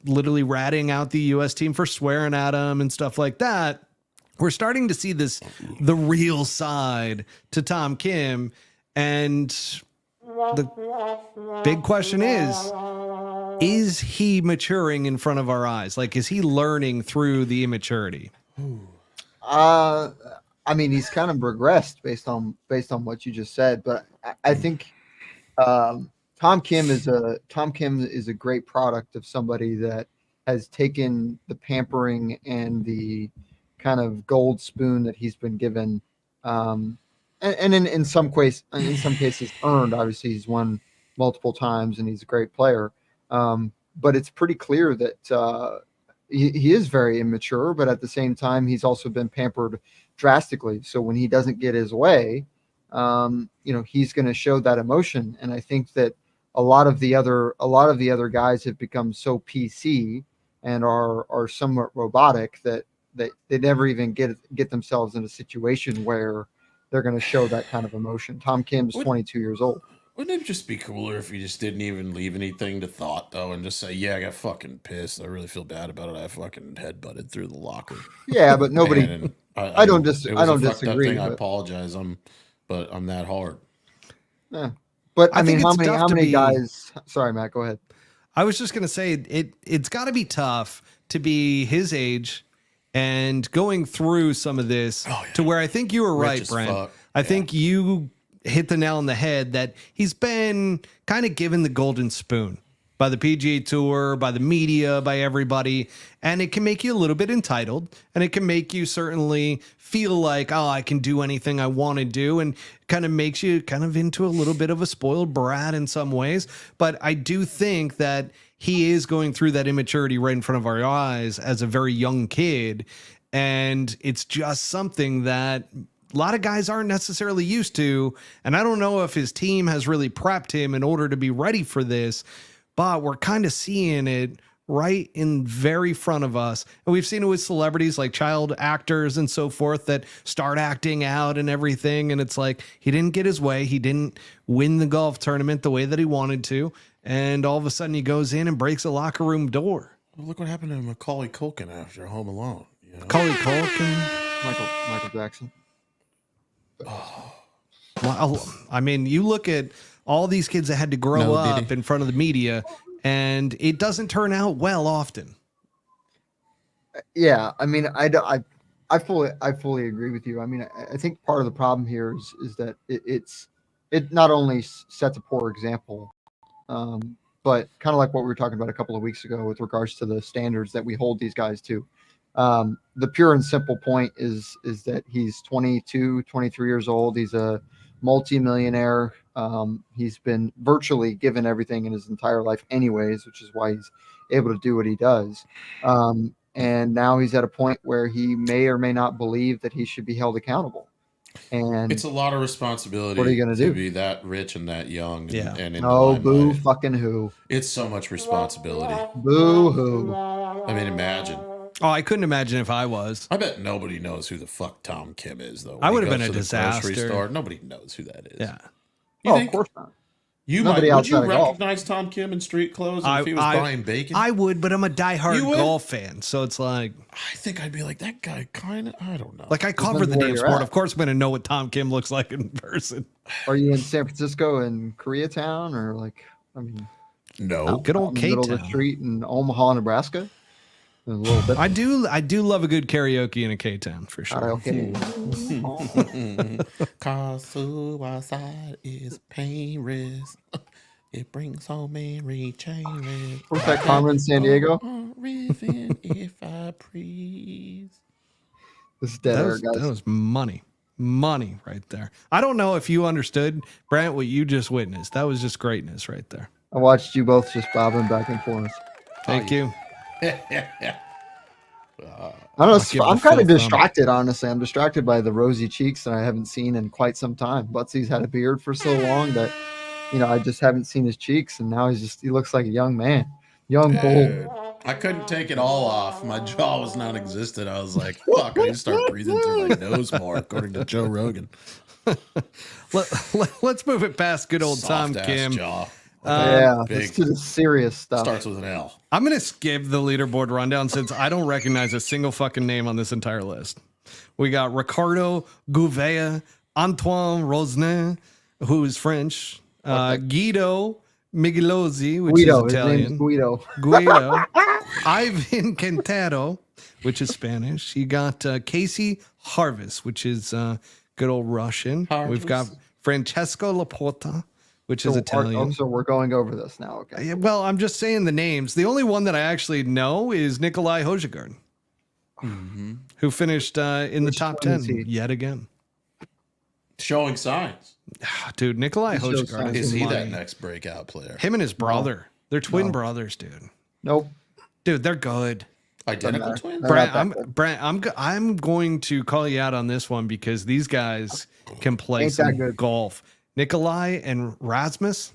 literally ratting out the U.S. team for swearing at him and stuff like that. We're starting to see the real side to Tom Kim. And the big question is he maturing in front of our eyes? Like, is he learning through the immaturity? I mean, he's kind of regressed based on what you just said, but I think Tom Kim is a great product of somebody that has taken the pampering and the kind of gold spoon that he's been given, and in some cases earned. Obviously, he's won multiple times and he's a great player, but it's pretty clear that he is very immature, but at the same time, he's also been pampered drastically. So when he doesn't get his way, he's going to show that emotion. And I think that a lot of the other guys have become so PC and are somewhat robotic that they never even get themselves in a situation where they're going to show that kind of emotion. Tom Kim's 22 years old. Wouldn't it just be cooler if you just didn't even leave anything to thought, though, and just say, yeah, I got fucking pissed. I really feel bad about it. I fucking headbutted through the locker. Yeah, but nobody. I don't it was disagree. a fucked up thing. I but- apologize. But I'm that hard. Yeah. But I mean, think how it's many tough to be- guys? Sorry, Matt. Go ahead. I was just going to say it's got to be tough to be his age and going through some of this to where I think you were Rich right, as Brent. fuck. I think you hit the nail on the head that he's been kind of given the golden spoon by the PGA Tour, by the media, by everybody. And it can make you a little bit entitled, and it can make you certainly feel like, oh, I can do anything I want to do, and kind of makes you kind of into a little bit of a spoiled brat in some ways. But I do think that he is going through that immaturity right in front of our eyes as a very young kid. And it's just something that a lot of guys aren't necessarily used to. And I don't know if his team has really prepped him in order to be ready for this, but we're kind of seeing it right in very front of us. And we've seen it with celebrities like child actors and so forth that start acting out and everything. And it's like, he didn't get his way. He didn't win the golf tournament the way that he wanted to. And all of a sudden he goes in and breaks a locker room door. Well, look what happened to Macaulay Culkin after Home Alone. You know? Macaulay Culkin. Michael Jackson. Well, I mean, you look at all these kids that had to grow up in front of the media, and it doesn't turn out well often. Yeah, I mean, I fully agree with you. I mean, I think part of the problem here is that it not only sets a poor example, but kind of like what we were talking about a couple of weeks ago with regards to the standards that we hold these guys to. The pure and simple point is that he's 22, 23 years old. He's a multimillionaire. He's been virtually given everything in his entire life anyways, which is why he's able to do what he does. And now he's at a point where he may or may not believe that he should be held accountable. And It's a lot of responsibility. What are you gonna do? Be that rich and that young? And, Yeah. and in the oh, boo, limelight. fucking who, It's so much responsibility. boo hoo. I mean, imagine. Oh, I couldn't imagine if I was. I bet nobody knows who the fuck Tom Kim is, though. I When would he have been goes a to the grocery disaster. store, nobody knows who that is. Yeah. You Oh, think of course not. you Nobody might? Would you outside of golf. recognize Tom Kim in street clothes if he was buying bacon? I would, but I'm a diehard You would? golf fan, so it's like I think I'd be like that guy. Kind of. I don't know. I cover Depends the where damn you're sport. at. Of course, I'm gonna know what Tom Kim looks like in person. Are you in San Francisco and Koreatown, or like, I mean, no. Good out old in the middle of the K-Town. street in Omaha, Nebraska? A little bit. I do love a good karaoke in a K-Town for sure. Okay. Cause suicide is painless. It brings so many changes. What's that, Carmen, San Diego? If I breathe. This is dead That air, was, guys. that was money right there. I don't know if you understood, Brant, what you just witnessed. That was just greatness right there. I watched you both just bobbing back and forth. Thank you. I don't know. give I'm the kind of Phil distracted, honestly. I'm distracted by the rosy cheeks that I haven't seen in quite some time. Butsy's had a beard for so long that, I just haven't seen his cheeks, and now he looks like a young man, young bull. Dude, I couldn't take it all off. My jaw was non-existent. I was like, fuck, I need to start breathing through my nose more, according to Joe Rogan. Let's move it past good old Tom Soft-ass Kim. jaw. Yeah, big- let's do the serious stuff. Starts with an L. I'm going to skip the leaderboard rundown since I don't recognize a single fucking name on this entire list. We got Ricardo Gouveia, Antoine Rosner, who is French, Guido Migilozzi, which Guido, is his name's Italian, Guido. Guido, Ivan Cantado, which is Spanish. You got Casey Harvis, which is good old Russian. We've got Francesco Laporta, which is Italian. So we're going over this now. Okay. Yeah, well, I'm just saying the names. The only one that I actually know is Nikolai Hojgaard, who finished in the Which top one 10 is he? yet again. Showing signs. Dude, Nikolai He shows Hojgaard signs. is Is he money. that next breakout player? Him and his brother. They're twin No. brothers, dude. Nope. Dude, they're good. Identical matter. twin? They're Brant, not I'm that good. Brant, I'm going to call you out on this one because these guys can play Ain't that some good. golf. Nikolai and Rasmus,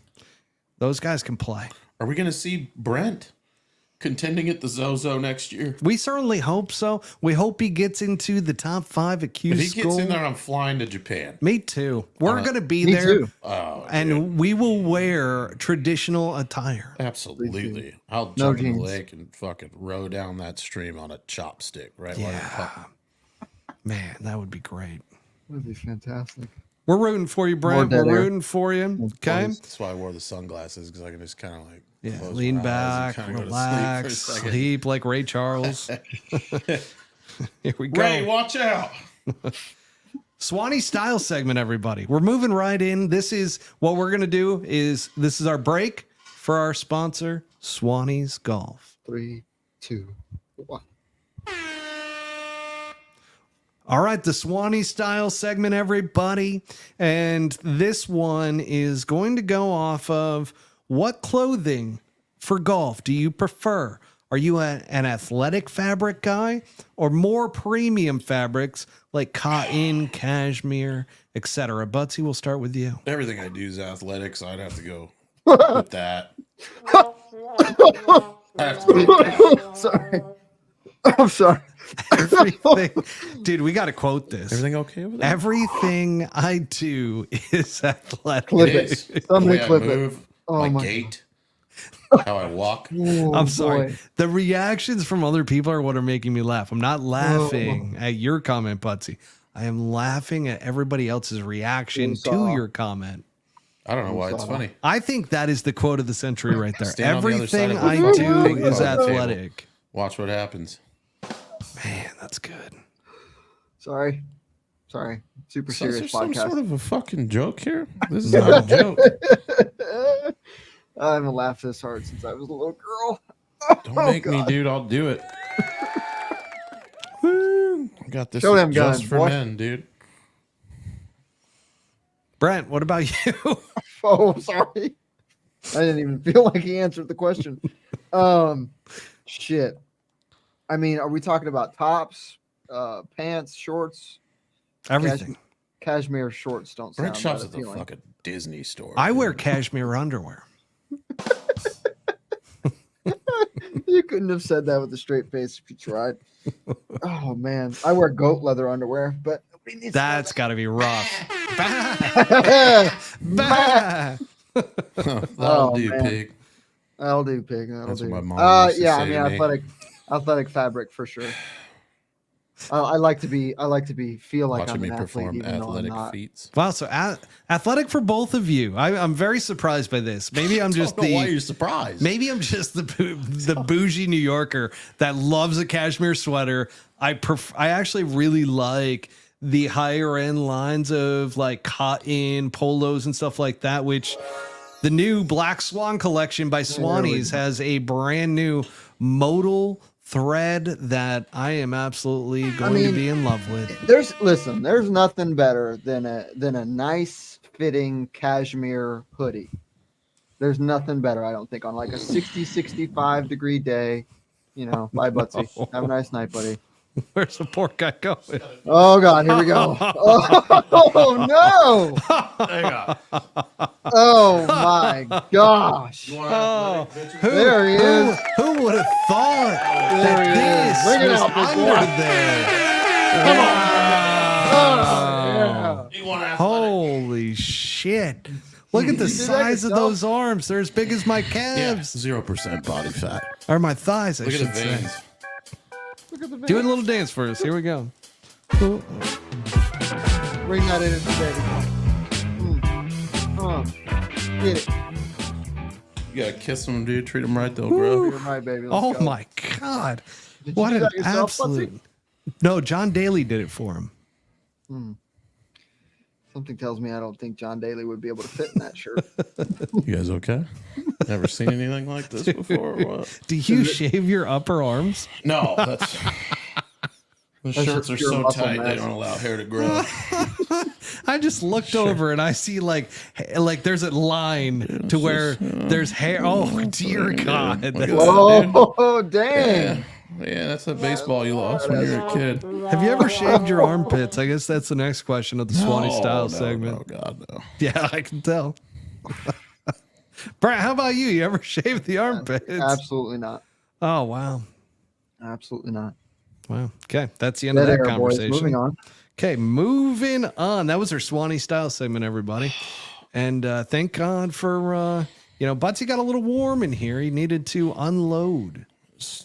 those guys can play. Are we going to see Brent contending at the ZOZO next year? We certainly hope so. We hope he gets into the top 5 at Q If he gets School. in there, I'm flying to Japan. Me too. We're going to be Me there. too. Oh, And dude, we will wear traditional attire. absolutely. I'll No jump in the jeans. lake and fucking row down that stream on a chopstick, right? while I'm pumping. Man, that would be great. That'd be fantastic. We're rooting for you, Brent. More We're dead air. rooting for you. Okay. That's why I wore the sunglasses, because I can just kind of like Yeah. close Lean my eyes back, and kinda relax, go to sleep for a second. sleep like Ray Charles. Here we go. Ray, watch out. Swanee style segment, everybody. We're moving right in. This is what we're going to do this is our break for our sponsor, Swannies Golf. 3, 2, 1. All right, the Swanee style segment, everybody. And this one is going to go off of what clothing for golf do you prefer? Are you an athletic fabric guy or more premium fabrics like cotton, cashmere, etc.? Butsy, we'll start with you. Everything I do is athletics. I'd have to go with that. I have to. Sorry. I'm sorry. Everything, dude, we got to quote this. Everything okay over there? Everything I do is athletic. Clip It it. is. The Somebody way I clip it. move, Oh my my gait, how I walk. Oh, I'm sorry. boy. The reactions from other people are what are making me laugh. I'm not laughing at your comment, Butsy. I am laughing at everybody else's reaction to Woosah. your comment. I don't know why it's funny. I think that is the quote of the century right there. Stand on the other side Everything of the I fucking do ping is pong table. athletic. Watch what happens. Man, that's good. Sorry. Super So is there serious some podcast. sort of a fucking joke here? This is not a joke. I haven't laughed this hard since I was a little girl. Don't make me, dude. I'll do it. Woo. I got this Show them just guns, for boy. men, dude. Brent, what about you? Oh, sorry. I didn't even feel like he answered the question. Shit. I mean, are we talking about tops, pants, shorts? Everything. cashmere shorts don't Brent sound shops that at the appealing. fucking Disney store. I wear cashmere underwear. You couldn't have said that with a straight face if you tried. Oh man, I wear goat leather underwear, but nobody needs to know That's got to be rough. that. Bah! That'll Oh, do, man. pig. That'll do, pig. That'll That's do. what my mom used to Yeah, say I mean, to me. athletic fabric for sure. I like to feel like Watching I'm me an athlete, perform even though I'm athletic not. feats. Wow, so athletic for both of you. I'm very surprised by this. Maybe I'm just I don't know why the you're surprised. maybe I'm just the bougie New Yorker that loves a cashmere sweater. I actually really like the higher end lines of like cotton polos and stuff like that, which the new Black Swan collection by Swannies has a brand new modal thread that I am absolutely going to be in love with. There's nothing better than a nice fitting cashmere hoodie. There's nothing better, I don't think, on like a 60, 65 degree day. You know, bye, Butsy. Have a nice night, buddy. Where's the poor guy going? Oh God, here we go. Oh no! Hang on. Oh my gosh! Oh, There he is. Who would have thought There that he is. this Bring it was out, big under boy. there? Oh, yeah. You want to Holy shit. Look at the see that size of yourself? those arms. They're as big as my Yeah, calves. 0% body fat. Or my thighs, I Look at the should say. veins. Look at the Do a little dance for us. Here we go. Bring that in, baby. Get it. You gotta kiss them, dude. Treat them right, though, bro. You're my baby. Let's Oh go. my God. Did you What do an that yourself, absolute. Butsy? No, John Daly did it for him. Something tells me I don't think John Daly would be able to fit in that shirt. You guys okay? Never seen anything like this before or what? Do you shave your upper arms? No, that's... The That's shirts just are pure so muscle tight, they mass. don't allow hair to grow. I just looked over and I see like there's a line to where there's hair. Oh dear God! Look at That's- that, Oh, dang. Yeah, that's that baseball you lost when you were a kid. Have you ever shaved your armpits? I guess that's the next question of the Swanee style No, segment. No, God, no. Yeah, I can tell. Brad, how about you? You ever shave the armpits? Absolutely not. Oh wow, Absolutely not. wow. Okay, that's the end Dead of that air, boys. conversation. Moving on. Okay, moving on. That was our Swanee style segment, everybody. And thank God for Butsy got a little warm in here. He needed to unload.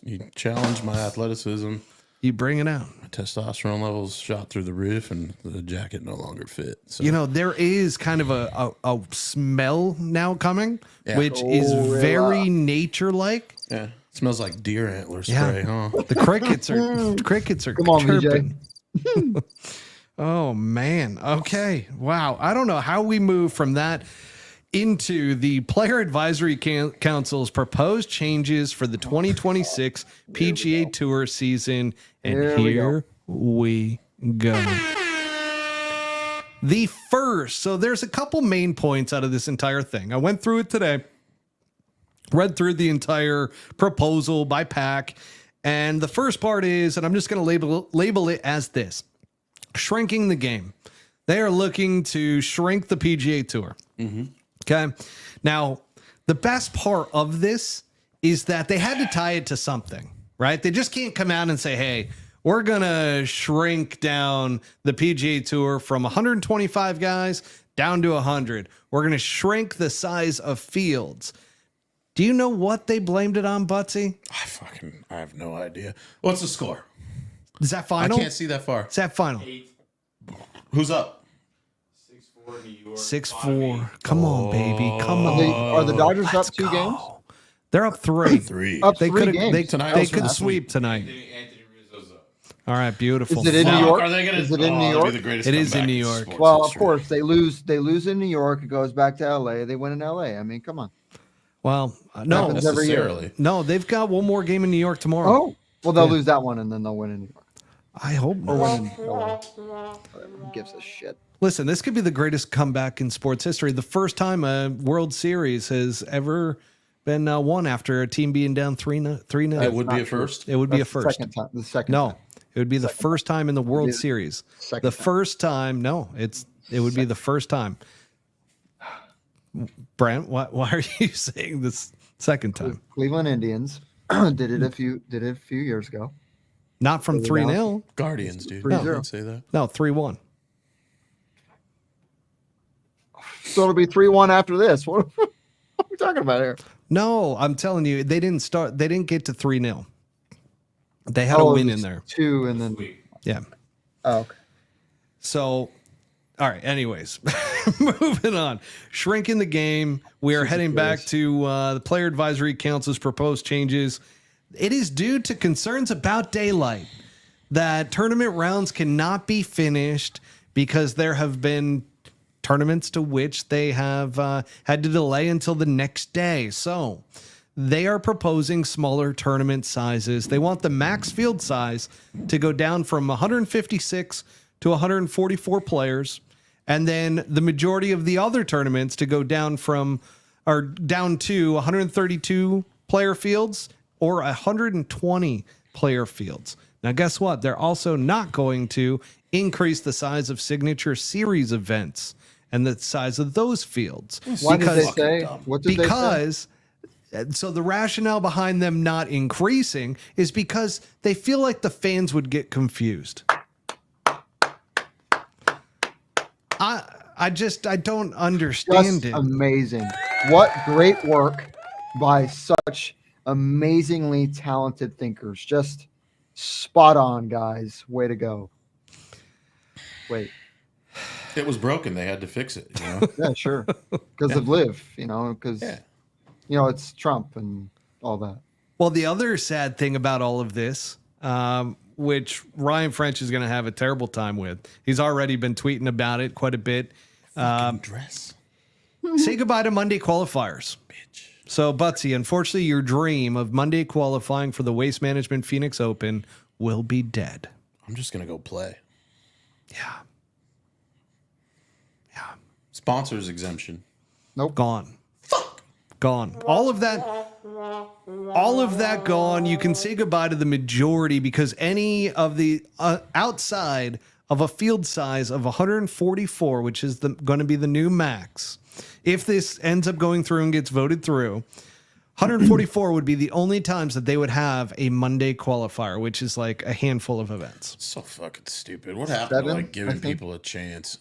You challenged my athleticism. You bring it out. My testosterone levels shot through the roof, and the jacket no longer fit. So There is kind of a smell now coming, Yeah. which is Oh, very yeah. nature-like. yeah, it smells like deer antler Yeah. spray, huh? The crickets are Come on, VJ. chirping. Oh man. Okay. Wow. I don't know how we move from that into the Player Advisory Council's proposed changes for the 2026 PGA Tour season. And Here we we go. The first, so there's a couple main points out of this entire thing. I went through it today, read through the entire proposal by PAC. And the first part is, and I'm just going to label it as this: shrinking the game. They are looking to shrink the PGA Tour. Okay. Now, the best part of this is that they had to tie it to something, right? They just can't come out and say, hey, we're going to shrink down the PGA Tour from 125 guys down to 100. We're going to shrink the size of fields. Do you know what they blamed it on, Butsy? I have no idea. What's the score? Is that final? I can't see that far. Is that final? 8, Who's up? 6-4 New York. 6-4. Come on, baby. Come Are, on. are the Dodgers Let's up 2 go. games? They're up 3. 3. Up They 3 could games. they, Tonight they was could last sweep tonight. Anthony Rizzo's up. All right, beautiful. Is it in New Fuck. York? Are they gonna, Is it in New it'll be York? the greatest It is in comeback New York. sports Well, of history. course, they lose in New York. It goes back to LA. They win in LA. I mean, come on. Well, Happens no, every year. Necessarily. no, they've got one more game in New York tomorrow. Oh, well, they'll Yeah. lose that one and then they'll win in New York. I hope Or not. win in LA. Who gives a shit? Listen, this could be the greatest comeback in sports history. The first time a World Series has ever been won after a team being down 3-0. It would be a first. It would be a That's the first. second time. The second No, time. It would be the first time in the World Series. second The time. first time. No, it would be the first time. Brent, why are you saying this second time? Cleveland Indians did it a few years ago. Not from 3-0. Guardians, dude. 3-0. No, don't say that. No, 3-1. So it'll be 3-1 after this. What are we talking about here? No, I'm telling you, they didn't get to 3-0. They had a win in there. 2 and then Yeah. oh, okay. So, all right. Anyways, moving on. Shrinking the game. We are heading back to the Player Advisory Council's proposed changes. It is due to concerns about daylight that tournament rounds cannot be finished because there have been tournaments to which they have had to delay until the next day. So they are proposing smaller tournament sizes. They want the max field size to go down from 156 to 144 players. And then the majority of the other tournaments to go down to 132 player fields or 120 player fields. Now, guess what? They're also not going to increase the size of signature series events and the size of those fields. Why did they say? What did they say? So the rationale behind them not increasing is because they feel like the fans would get confused. I don't understand Just it. amazing. What great work by such amazingly talented thinkers. Just spot on, guys. Way to go. Wait. It was broken. They had to fix it. You know? Yeah, sure. Because of Liv, because, Yeah. it's Trump and all that. Well, the other sad thing about all of this, which Ryan French is going to have a terrible time with, he's already been tweeting about it quite a bit. Dress. Say goodbye to Monday qualifiers. Bitch. So, Butsy, unfortunately, your dream of Monday qualifying for the Waste Management Phoenix Open will be dead. I'm just going to go play. Yeah. Sponsors exemption. Gone. Gone. All of that gone. You can say goodbye to the majority because any of the outside of a field size of 144, which is going to be the new max, if this ends up going through and gets voted through, 144 would be the only times that they would have a Monday qualifier, which is like a handful of events. So fucking stupid. What happened to 7, like I giving think. people a chance?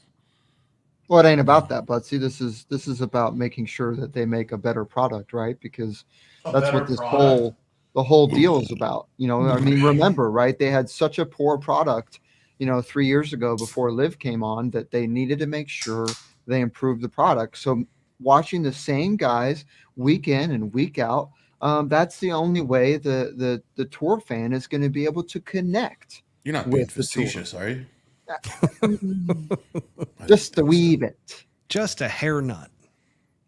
Well, it ain't about that, Butsy. This is about making sure that they make a better product, right? Because that's what the whole deal is about. I mean, remember, right? They had such a poor product, 3 years ago before Liv came on that they needed to make sure they improved the product. So watching the same guys week in and week out, that's the only way the tour fan is going to be able to connect. You're not being With the tour. facetious, are you? Just a wee bit. Just a hair nut.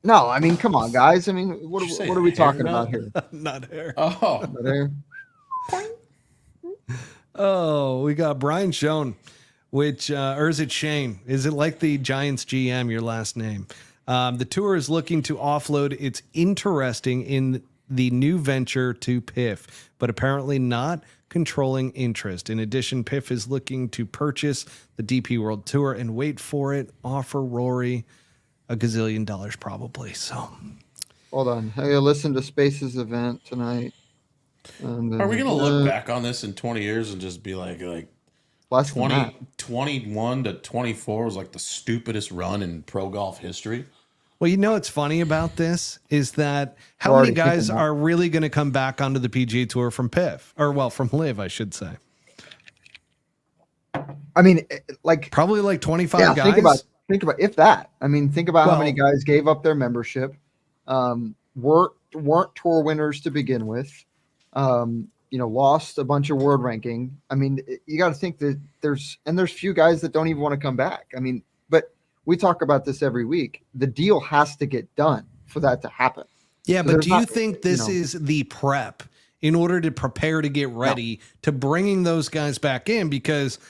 No, I mean, come on, guys. I mean, what Did you say are we hair talking nut? about here? Not hair. Oh, There. Oh, we got Brian Schoen, which, or is it Shane? Is it like the Giants GM, your last name? The tour is looking to offload its interesting in the new venture to PIF, but apparently not controlling interest. In addition, PIF is looking to purchase the DP World Tour and wait for it, offer Rory $1 gazillion probably. So Hold on. Hey, listen to Space's event tonight. And, are we gonna look back on this in 20 years and just be like less than that. 21 to 24 was like the stupidest run in pro golf history? well, what's funny about this is that how We're many already thinking guys that. are really going to come back onto the PGA Tour from PIF, or well, from Liv, I should say. I mean, like, Probably like 25 yeah, guys. think about if that. I mean, think about how many Well- guys gave up their membership, weren't tour winners to begin with, lost a bunch of world ranking. I mean, you got to think that there's few guys that don't even want to come back. I mean, but we talk about this every week. The deal has to get done for that to happen. Yeah, So but there's do you not- think this is the prep in order to prepare to get ready to bringing those guys back in? Because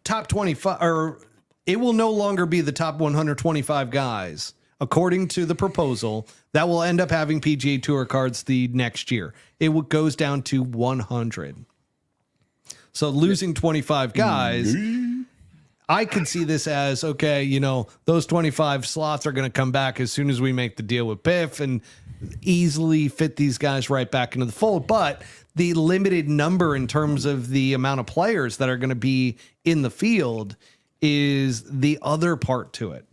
top 25, or it will no longer be the top 125 guys, according to the proposal, that will end up having PGA Tour cards the next year. It goes down to 100. So losing 25 guys, I could see this as, okay, you know, those 25 slots are going to come back as soon as we make the deal with Biff and easily fit these guys right back into the fold. But the limited number in terms of the amount of players that are going to be in the field is the other part to it.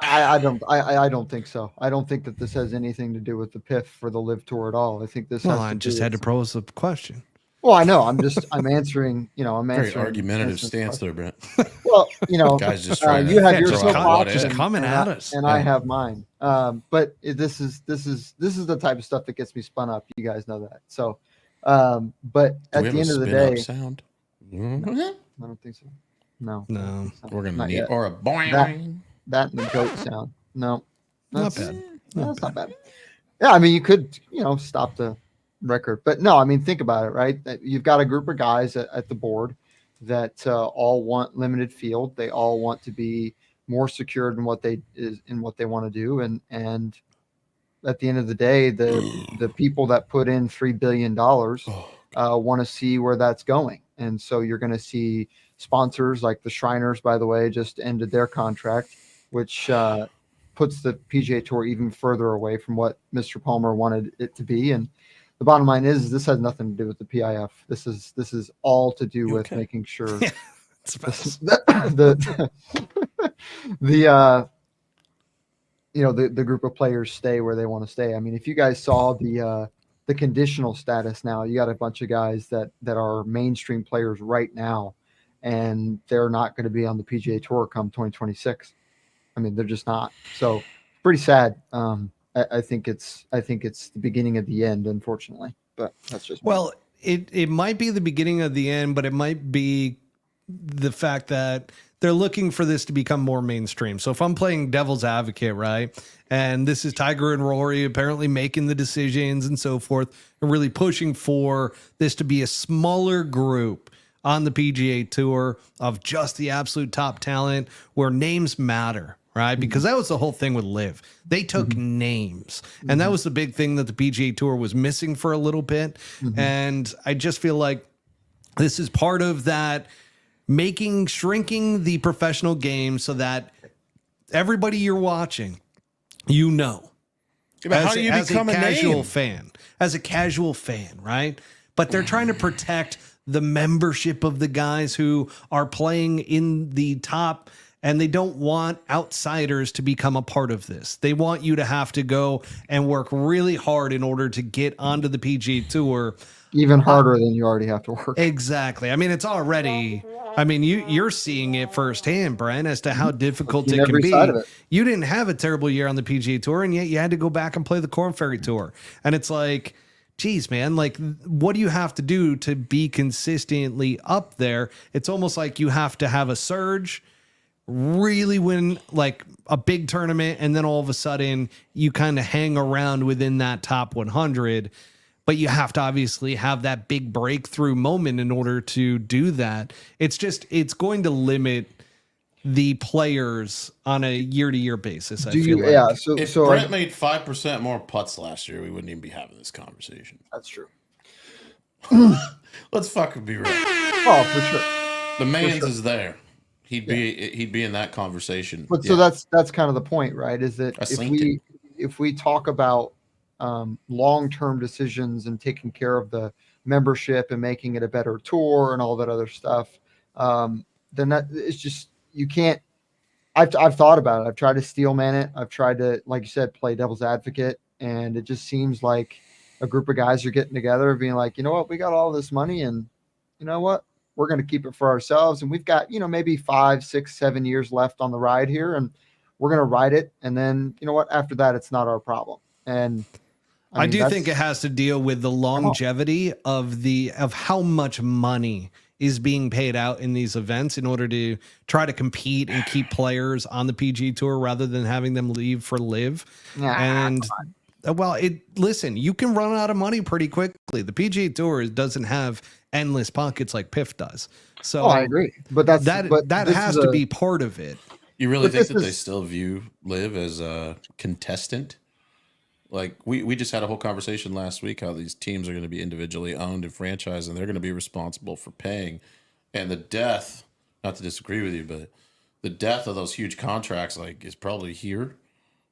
I don't think so. I don't think that this has anything to do with the PIF for the Live Tour at all. I think this. Well, has I to just do had to with- pose a question. Well, I know. I'm answering. You know, I'm Very answering. argumentative answering stance there, Brent. Well, you know, Guys just trying you have to your throw just out comment- what soapbox if. just comment and at I- us. and I have mine. But this is the type of stuff that gets me spun up. You guys know that. So, but Do at we the have end a of the spin-up day, sound? I don't think so. No, No, We're gonna Not need yet. or a boing. that and the goat sound. No, not that's- bad. No, that's not bad. Yeah, I mean, you could, you know, stop the record, but no, I mean, think about it, right? That you've got a group of guys at the board that all want limited field. They all want to be more secured in what they want to do, and at the end of the day, the people that put in $3 billion want to see where that's going, and so you're going to see sponsors like the Shriners, by the way, just ended their contract, which puts the PGA Tour even further away from what Mr. Palmer wanted it to be. And the bottom line is this has nothing to do with the PIF. This is all to do with making sure It's best. the the group of players stay where they want to stay. I mean, if you guys saw the conditional status now, you got a bunch of guys that are mainstream players right now, and they're not going to be on the PGA Tour come 2026. I mean, they're just not. So pretty sad. I think it's the beginning of the end, unfortunately. But that's just me. Well, it might be the beginning of the end, but it might be the fact that they're looking for this to become more mainstream. So if I'm playing devil's advocate, right, and this is Tiger and Rory apparently making the decisions and so forth, and really pushing for this to be a smaller group on the PGA Tour of just the absolute top talent where names matter, right? Because that was the whole thing with Liv. They took names, and that was the big thing that the PGA Tour was missing for a little bit. And I just feel like this is part of that shrinking the professional game so that everybody you're watching, you know, But how do you become a casual name? fan, as a casual fan, right? But they're trying to protect the membership of the guys who are playing in the top, and they don't want outsiders to become a part of this. They want you to have to go and work really hard in order to get onto the PGA Tour. even harder than you already have to work. Exactly. I mean, it's already, I mean, you're seeing it firsthand, Brent, as to how difficult Seen it can every be. side of it. You didn't have a terrible year on the PGA Tour, and yet you had to go back and play the Corn Ferry Tour. And it's like, geez, man, like, what do you have to do to be consistently up there? It's almost like you have to have a surge, really win like a big tournament, and then all of a sudden you kind of hang around within that top 100. But you have to obviously have that big breakthrough moment in order to do that. It's going to limit the players on a year-to-year basis. I feel like. Yeah. If So Brent made 5% more putts last year, we wouldn't even be having this conversation. that's true. Let's fucking be real. Oh, for sure. The man's is there. He'd be in that conversation. But so that's kind of the point, right? Is that I synced if we talk about long-term decisions and taking care of the membership and making it a better tour and all that other stuff, then that it's just, you can't. I've thought about it. I've tried to steel man it. I've tried to, like you said, play devil's advocate, and it just seems like a group of guys are getting together, being like, you know what, we got all this money, and you know what, we're going to keep it for ourselves, and we've got, you know, maybe 5, 6, 7 years left on the ride here, and we're going to ride it, and then you know what, after that, it's not our problem. And I mean, do that's- think it has to deal with the longevity of how much money is being paid out in these events in order to try to compete and keep players on the PGA Tour rather than having them leave for Live. Nah, And well, listen, you can run out of money pretty quickly. The PGA Tour doesn't have endless pockets like PIF does. So Oh, I agree, but that this has is to a- be part of it. You really But think this that they is- still view Liv as a contestant Like we just had a whole conversation last week how these teams are going to be individually owned and franchised, and they're going to be responsible for paying. And the death, not to disagree with you, but the death of those huge contracts, like, is probably here.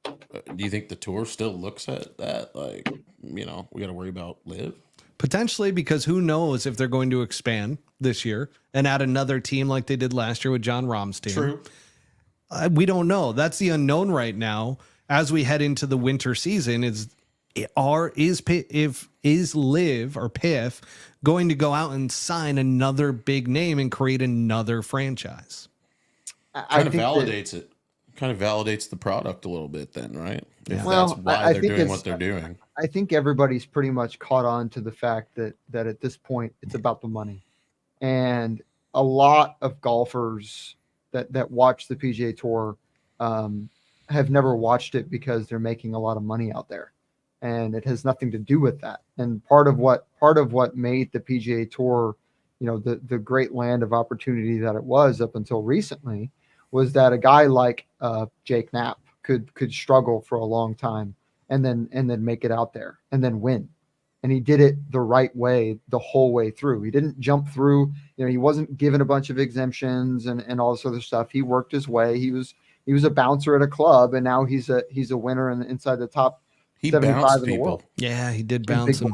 Do you think the tour still looks at that? Like, we got to worry about Liv? Potentially, because who knows if they're going to expand this year and add another team like they did last year with John Rahm's team. True. We don't know. That's the unknown right now. As we head into the winter season, is Liv or Piff going to go out and sign another big name and create another franchise? Kind of validates it. Kind of validates the product a little bit then, right? If that's why they're doing what they're doing. I think everybody's pretty much caught on to the fact that at this point it's about the money. And a lot of golfers that watch the PGA Tour have never watched it because they're making a lot of money out there. And it has nothing to do with that. And part of what made the PGA Tour, the great land of opportunity that it was up until recently, was that a guy like Jake Knapp could struggle for a long time and then make it out there and then win. And he did it the right way the whole way through. He didn't jump through, he wasn't given a bunch of exemptions and all this other stuff. He worked his way. He was a bouncer at a club, and now he's a winner and inside the top 75 in the world. Yeah, he did bounce him.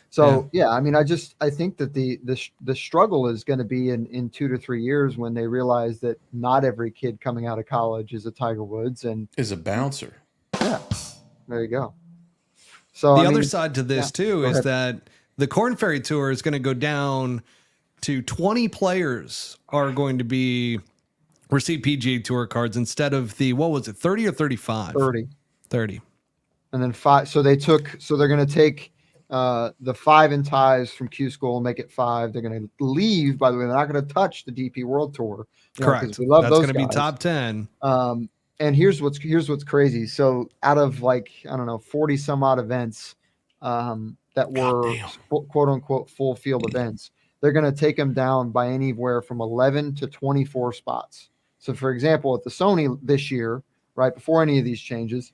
So I think that the struggle is going to be in 2 to 3 years when they realize that not every kid coming out of college is a Tiger Woods and is a bouncer. Yeah, there you go. So the other side to this too is that the Korn Ferry Tour is going to go down to 20 players are going to receive PGA Tour cards instead of the 30 or 35? 30. And then 5. So they're going to take the 5 in ties from Q School and make it 5. They're going to leave, by the way, they're not going to touch the DP World Tour. Correct. We love That's those going to be guys. top 10. And here's what's crazy. So out of 40 some odd events that were quote unquote full field events, they're going to take them down by anywhere from 11 to 24 spots. So for example, at the Sony this year, right before any of these changes,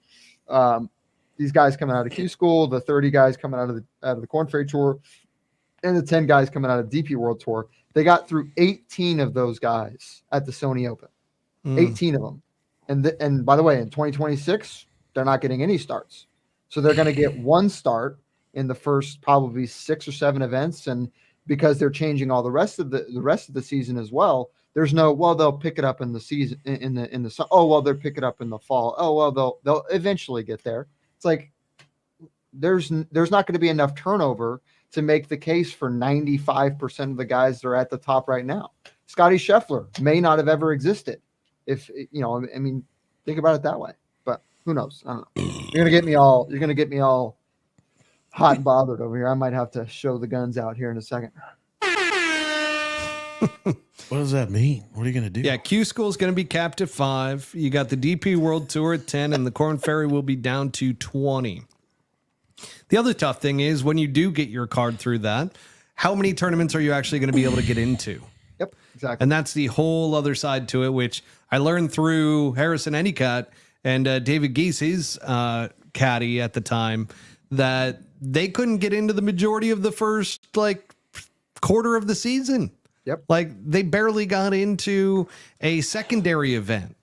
these guys coming out of Q School, the 30 guys coming out of the Korn Ferry Tour, and the 10 guys coming out of DP World Tour, they got through 18 of those guys at the Sony Open. 18 of them. And by the way, in 2026, they're not getting any starts. So they're going to get one start in the first probably 6 or 7 events. And because they're changing all the rest of the season as well, there's no, they'll pick it up in the season in the they'll pick it up in the fall. They'll eventually get there. It's like there's not going to be enough turnover to make the case for 95% of the guys that are at the top right now. Scotty Scheffler may not have ever existed if think about it that way. But who knows? I don't know. You're gonna get me all hot and bothered over here. I might have to show the guns out here in a second. What does that mean? What are you going to do? Yeah, Q School is going to be capped at 5. You got the DP World Tour at 10, and the Korn Ferry will be down to 20. The other tough thing is when you do get your card through that, how many tournaments are you actually going to be able to get into? Yep, exactly. And that's the whole other side to it, which I learned through Harrison Endicott and David Geese, his caddy at the time, that they couldn't get into the majority of the first quarter of the season. Yep. They barely got into a secondary event.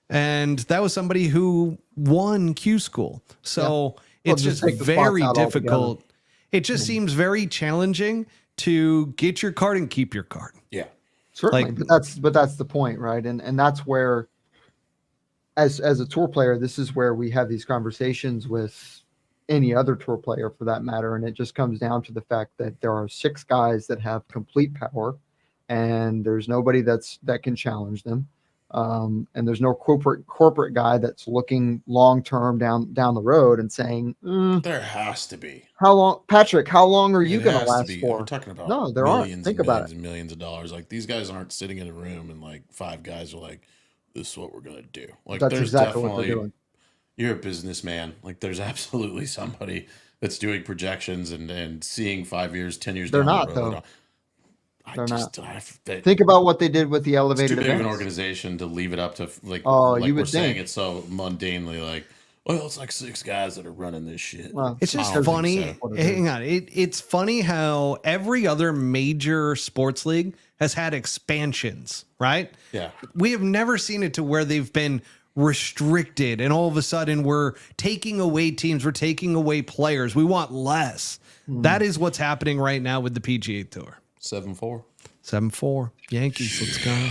And that was somebody who won Q School. So it's just very difficult. It just seems very challenging to get your card and keep your card. Yeah. Certainly. But that's the point, right? And that's where as a tour player, this is where we have these conversations with any other tour player for that matter. And it just comes down to the fact that there are 6 guys that have complete power. And there's nobody that can challenge them, and there's no corporate guy that's looking long term down the road and saying there has to be. How long, Patrick? How long are you going to last for? I'm talking about no, there aren't. Think about it. Millions of dollars. These guys aren't sitting in a room and 5 guys are like, "This is what we're going to do." That's there's exactly what they're doing. You're a businessman. There's absolutely somebody that's doing projections and seeing 5 years, 10 years. They're down not the road. though. Think about what they did with the elevated events. Too big of an events. organization to leave it up to you we're would saying think. it so mundanely Well, it's like 6 guys that are running this shit. Well, It's just I don't funny. think so. Hang on. It's funny how every other major sports league has had expansions, right? Yeah. We have never seen it to where they've been restricted and all of a sudden we're taking away teams, we're taking away players. We want less. That is what's happening right now with the PGA Tour. 7-4. 7-4. Yankees, let's go.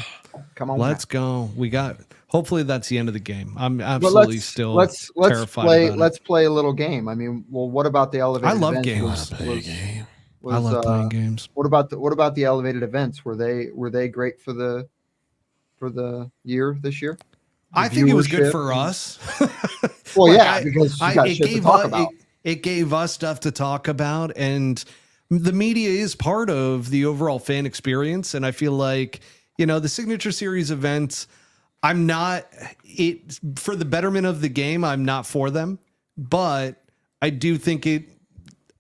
Come on, Let's go. We got. Hopefully that's the end of the game. I'm But absolutely still let's terrified play about it. let's play a little game. I mean, well, what about the elevated? I love events? games. I love playing games. What about the elevated events? Were they great for the year this year? I think it was good viewership? for us. Well, Like, yeah, because you got shit to talk about. It gave us stuff to talk about, and the media is part of the overall fan experience. And I feel like, the Signature Series events, I'm not it for the betterment of the game. I'm not for them, but I do think it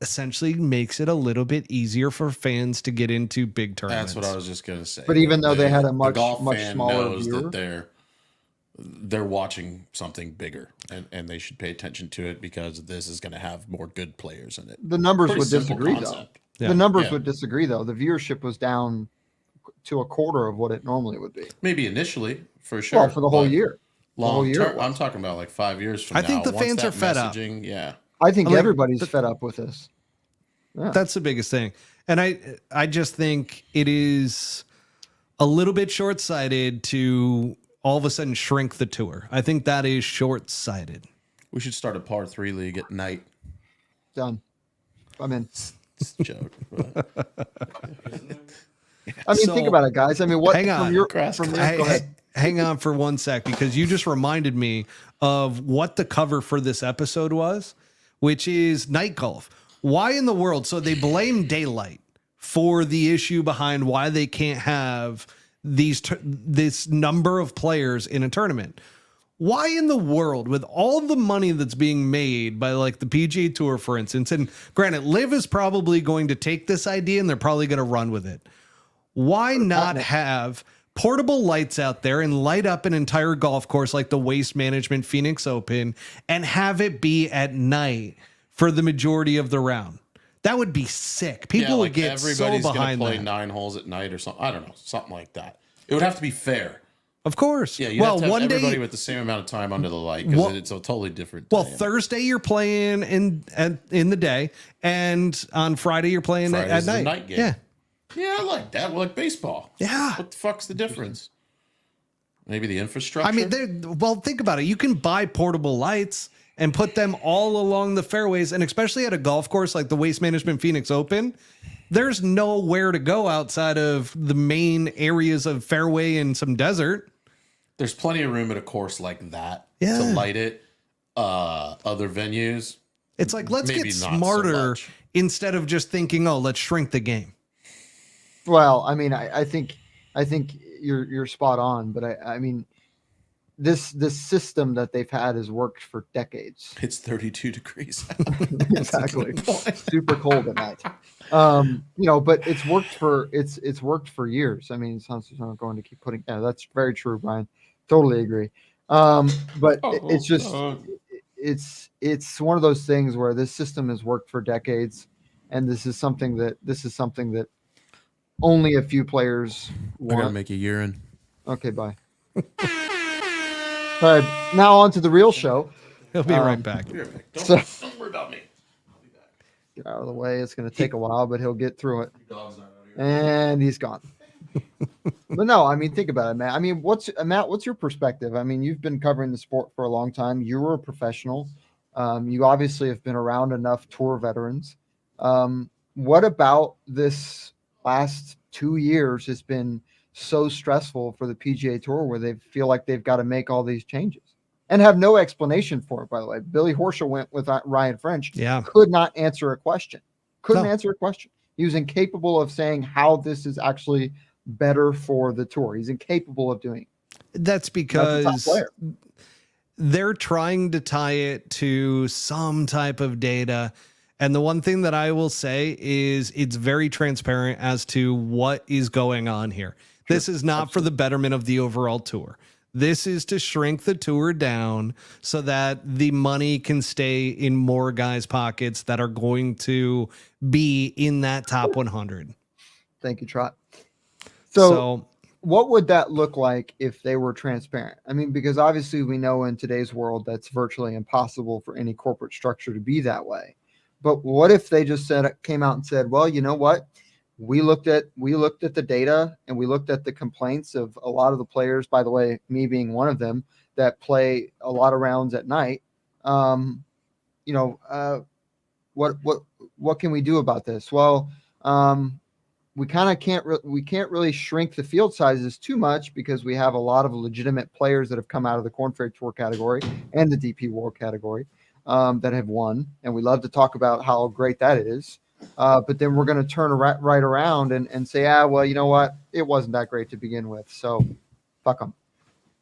essentially makes it a little bit easier for fans to get into big tournaments. That's what I was just gonna say. But even though they had a the much golf fan smaller knows viewer, that they're watching something bigger, and they should pay attention to it because this is going to have more good players in it. the numbers Pretty would simple disagree concept. though. Yeah. The numbers Yeah. would disagree though. The viewership was down to a quarter of what it normally would be. Maybe initially, for sure. Well, for the whole but year. Long whole year term, it was. I'm talking about like 5 years from I now. think the Once fans that are fed up. messaging- Yeah. I think Like, everybody's fed up with this. Yeah. That's the biggest thing. And I just think it is a little bit short-sighted to all of a sudden shrink the tour. I think that is short-sighted. We should start a par 3 league at night. Done. I'm in. It's a joke. but- I mean, So- think about it, guys. I mean, what Hang on. from your Grass from your, Hey, go ahead. hang on for one sec, because you just reminded me of what the cover for this episode was, which is night golf. Why in the world? So they blame daylight for the issue behind why they can't have this number of players in a tournament. Why in the world, with all the money that's being made by like the PGA Tour, for instance, and granted, Liv is probably going to take this idea and they're probably going to run with it. Why not have portable lights out there and light up an entire golf course like the Waste Management Phoenix Open and have it be at night for the majority of the round? That would be sick. People yeah, would like get so everybody's gonna behind play that. 9 holes at night or something. I don't know, something like that. It would have to be fair. Of course. Yeah, you have to have everybody with the same amount of time under the light because it's a totally different. Well, dynamic. Thursday you're playing in the day, and on Friday you're playing at Friday's the night. night game. Yeah. Yeah, I like that. Like baseball. Yeah. What the fuck's the difference? Maybe the infrastructure. I mean, well, think about it. You can buy portable lights and put them all along the fairways, and especially at a golf course like the Waste Management Phoenix Open, there's nowhere to go outside of the main areas of fairway and some desert. There's plenty of room at a course like that Yeah. to light it. Other venues, It's like, let's Maybe get not so smarter much. instead of just thinking, oh, let's shrink the game. Well, I mean, I think you're spot on, but I mean, this system that they've had has worked for decades. it's 32 degrees. Exactly, super cold at night. But it's worked for years. I mean, sounds like I'm going to keep putting. Yeah, that's very true, Brian. Totally agree. But it's just it's one of those things where this system has worked for decades, and this is something that only a few players I gotta want. make a urine. Okay, bye. All right, now on to the real show. He'll be right back. Don't worry about me. Get out of the way. It's going to take a while, but he'll get through it. And he's gone. But no, I mean, think about it, Matt. I mean, Matt? What's your perspective? I mean, you've been covering the sport for a long time. You were a professional. You obviously have been around enough tour veterans. What about this last 2 years has been so stressful for the PGA Tour, where they feel like they've got to make all these changes and have no explanation for it? By the way, Billy Horschel went with Ryan French. Yeah. Could not answer a question. Couldn't No. answer a question. He was incapable of saying how this is actually better for the tour. He's incapable of doing it. That's That's a top because player. they're trying to tie it to some type of data. And the one thing that I will say is it's very transparent as to what is going on here. This is not for the betterment of the overall tour. This is to shrink the tour down so that the money can stay in more guys' pockets that are going to be in that top 100. Thank you, Trot. So What would that look like if they were transparent? I mean, because obviously we know in today's world that's virtually impossible for any corporate structure to be that way. But what if they just came out and said, well, you know what? We looked at the data and we looked at the complaints of a lot of the players, by the way, me being one of them, that play a lot of rounds at night. What can we do about this? Well, we kind of can't really shrink the field sizes too much because we have a lot of legitimate players that have come out of the Korn Ferry Tour category and the DP World category that have won, and we love to talk about how great that is. But then we're going to turn right around and say, well, you know what? It wasn't that great to begin with, so fuck them.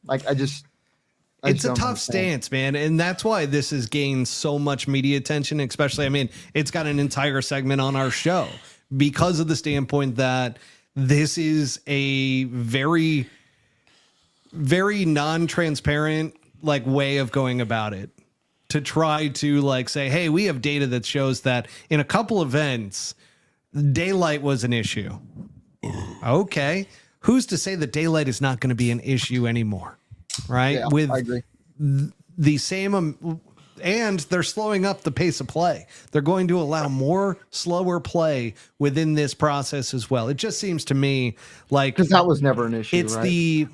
Like it's a tough stance, man. And that's why this has gained so much media attention, especially, I mean, it's got an entire segment on our show because of the standpoint that this is a very, very non-transparent like way of going about it, to try to like say, hey, we have data that shows that in a couple events, daylight was an issue. Okay. Who's to say that daylight is not going to be an issue anymore? Right. Yeah, with I agree. The same, and they're slowing up the pace of play. They're going to allow more slower play within this process as well. It just seems to me like, because that was never an issue. It's right?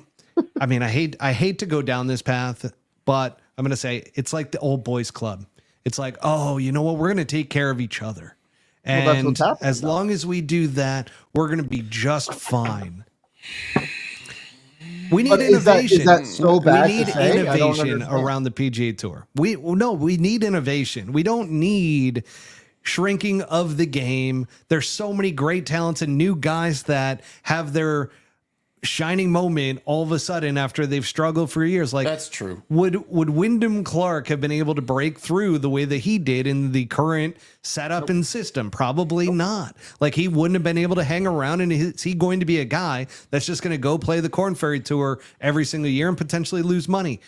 I mean, I hate to go down this path, but I'm going to say it's like the old boys club. It's like, oh, you know what? We're going to take care of each other. And as long as we do that, we're going to be just fine. We need innovation. Is that so bad? We need innovation around the PGA Tour. We need innovation. We don't need shrinking of the game. There's so many great talents and new guys that have their shining moment all of a sudden after they've struggled for years. Like, that's true. Would Wyndham Clark have been able to break through the way that he did in the current setup and system? Probably not. Like, he wouldn't have been able to hang around. And is he going to be a guy that's just going to go play the Korn Ferry Tour every single year and potentially lose money?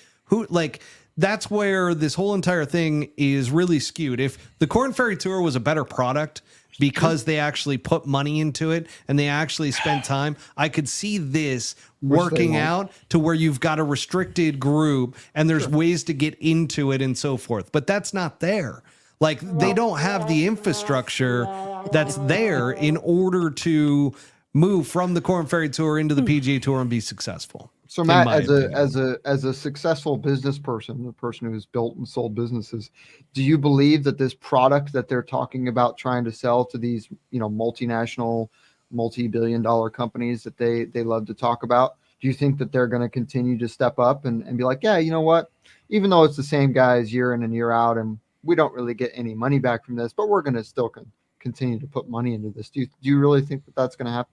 That's where this whole entire thing is really skewed. If the Korn Ferry Tour was a better product because they actually put money into it and they actually spent time, I could see this working out to where you've got a restricted group and there's ways to get into it and so forth. But that's not there. Like, they don't have the infrastructure that's there in order to move from the Korn Ferry Tour into the PGA Tour and be successful. So Matt, as a successful business person, the person who's built and sold businesses, do you believe that this product that they're talking about trying to sell to these, multinational, multi-billion-dollar companies that they love to talk about, do you think that they're going to continue to step up and be like, yeah, you know what, even though it's the same guys year in and year out, and we don't really get any money back from this, but we're going to still continue to put money into this? Do you really think that that's going to happen?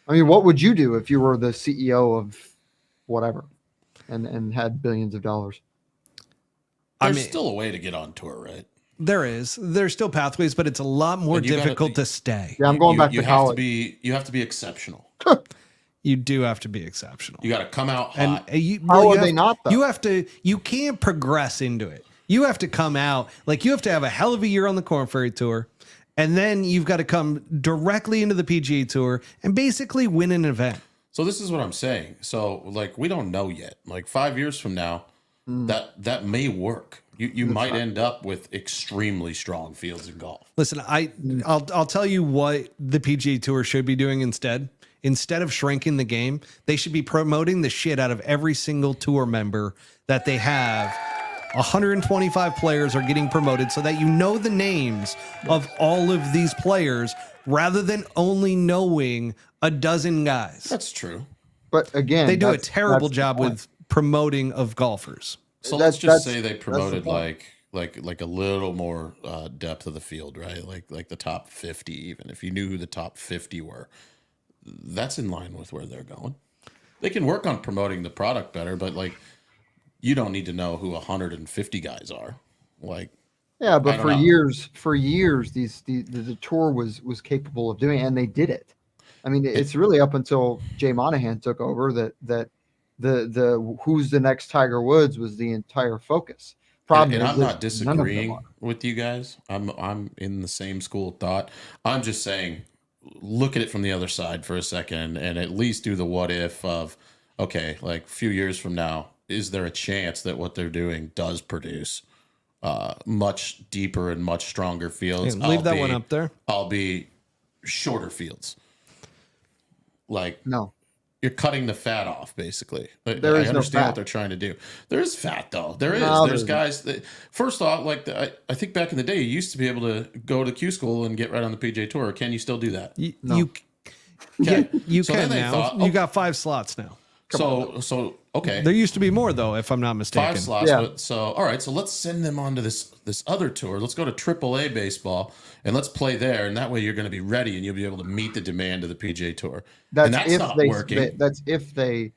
I mean, what would you do if you were the CEO of whatever and had billions of dollars? There's still a way to get on tour, right? There's still pathways, but it's a lot more difficult to stay. Yeah, I'm going back to college. You have to be exceptional. You do have to be exceptional. You got to come out hot. How are they not, though? You can't progress into it. You have to come out, like, you have to have a hell of a year on the Korn Ferry Tour. And then you've got to come directly into the PGA Tour and basically win an event. So this is what I'm saying. So, like, we don't know yet. Like, 5 years from now, that may work. You might end up with extremely strong fields in golf. Listen, I'll tell you what the PGA Tour should be doing instead. Instead of shrinking the game, they should be promoting the shit out of every single tour member that they have. 125 players are getting promoted so that you know the names of all of these players rather than only knowing a dozen guys. That's true. But again, they do a terrible job with promoting of golfers. So let's just say they promoted like a little more depth of the field, right? Like the top 50, even if you knew who the top 50 were, that's in line with where they're going. They can work on promoting the product better, but like, you don't need to know who 150 guys are. Like, yeah, but for years, the tour was capable of doing it, and they did it. I mean, it's really up until Jay Monahan took over that the who's the next Tiger Woods was the entire focus. And Problem is I'm that not none of them disagreeing are. with you guys. I'm in the same school of thought. I'm just saying, look at it from the other side for a second, and at least do the what if of, okay, like a few years from now, is there a chance that what they're doing does produce much deeper and much stronger fields? Hey, leave that one up there. I'll be shorter fields. Like, No, you're cutting the fat off, basically. I There is no understand fat. what they're trying to do. There is fat, though. There is. No, There's there guys that, first off, like I think back in the day, you used to be able to go to Q school and get right on the PGA Tour. Can you still do that? No. Yeah, you So can then they now. thought, You got 5 slots now. So okay, There used to be more though, if I'm not mistaken. 5 slots. Yeah. But, so all right, so let's send them on to this other tour. Let's go to AAA baseball and let's play there, and that way you're going to be ready and you'll be able to meet the demand of the PGA Tour. And that's if not they, working. that's if they.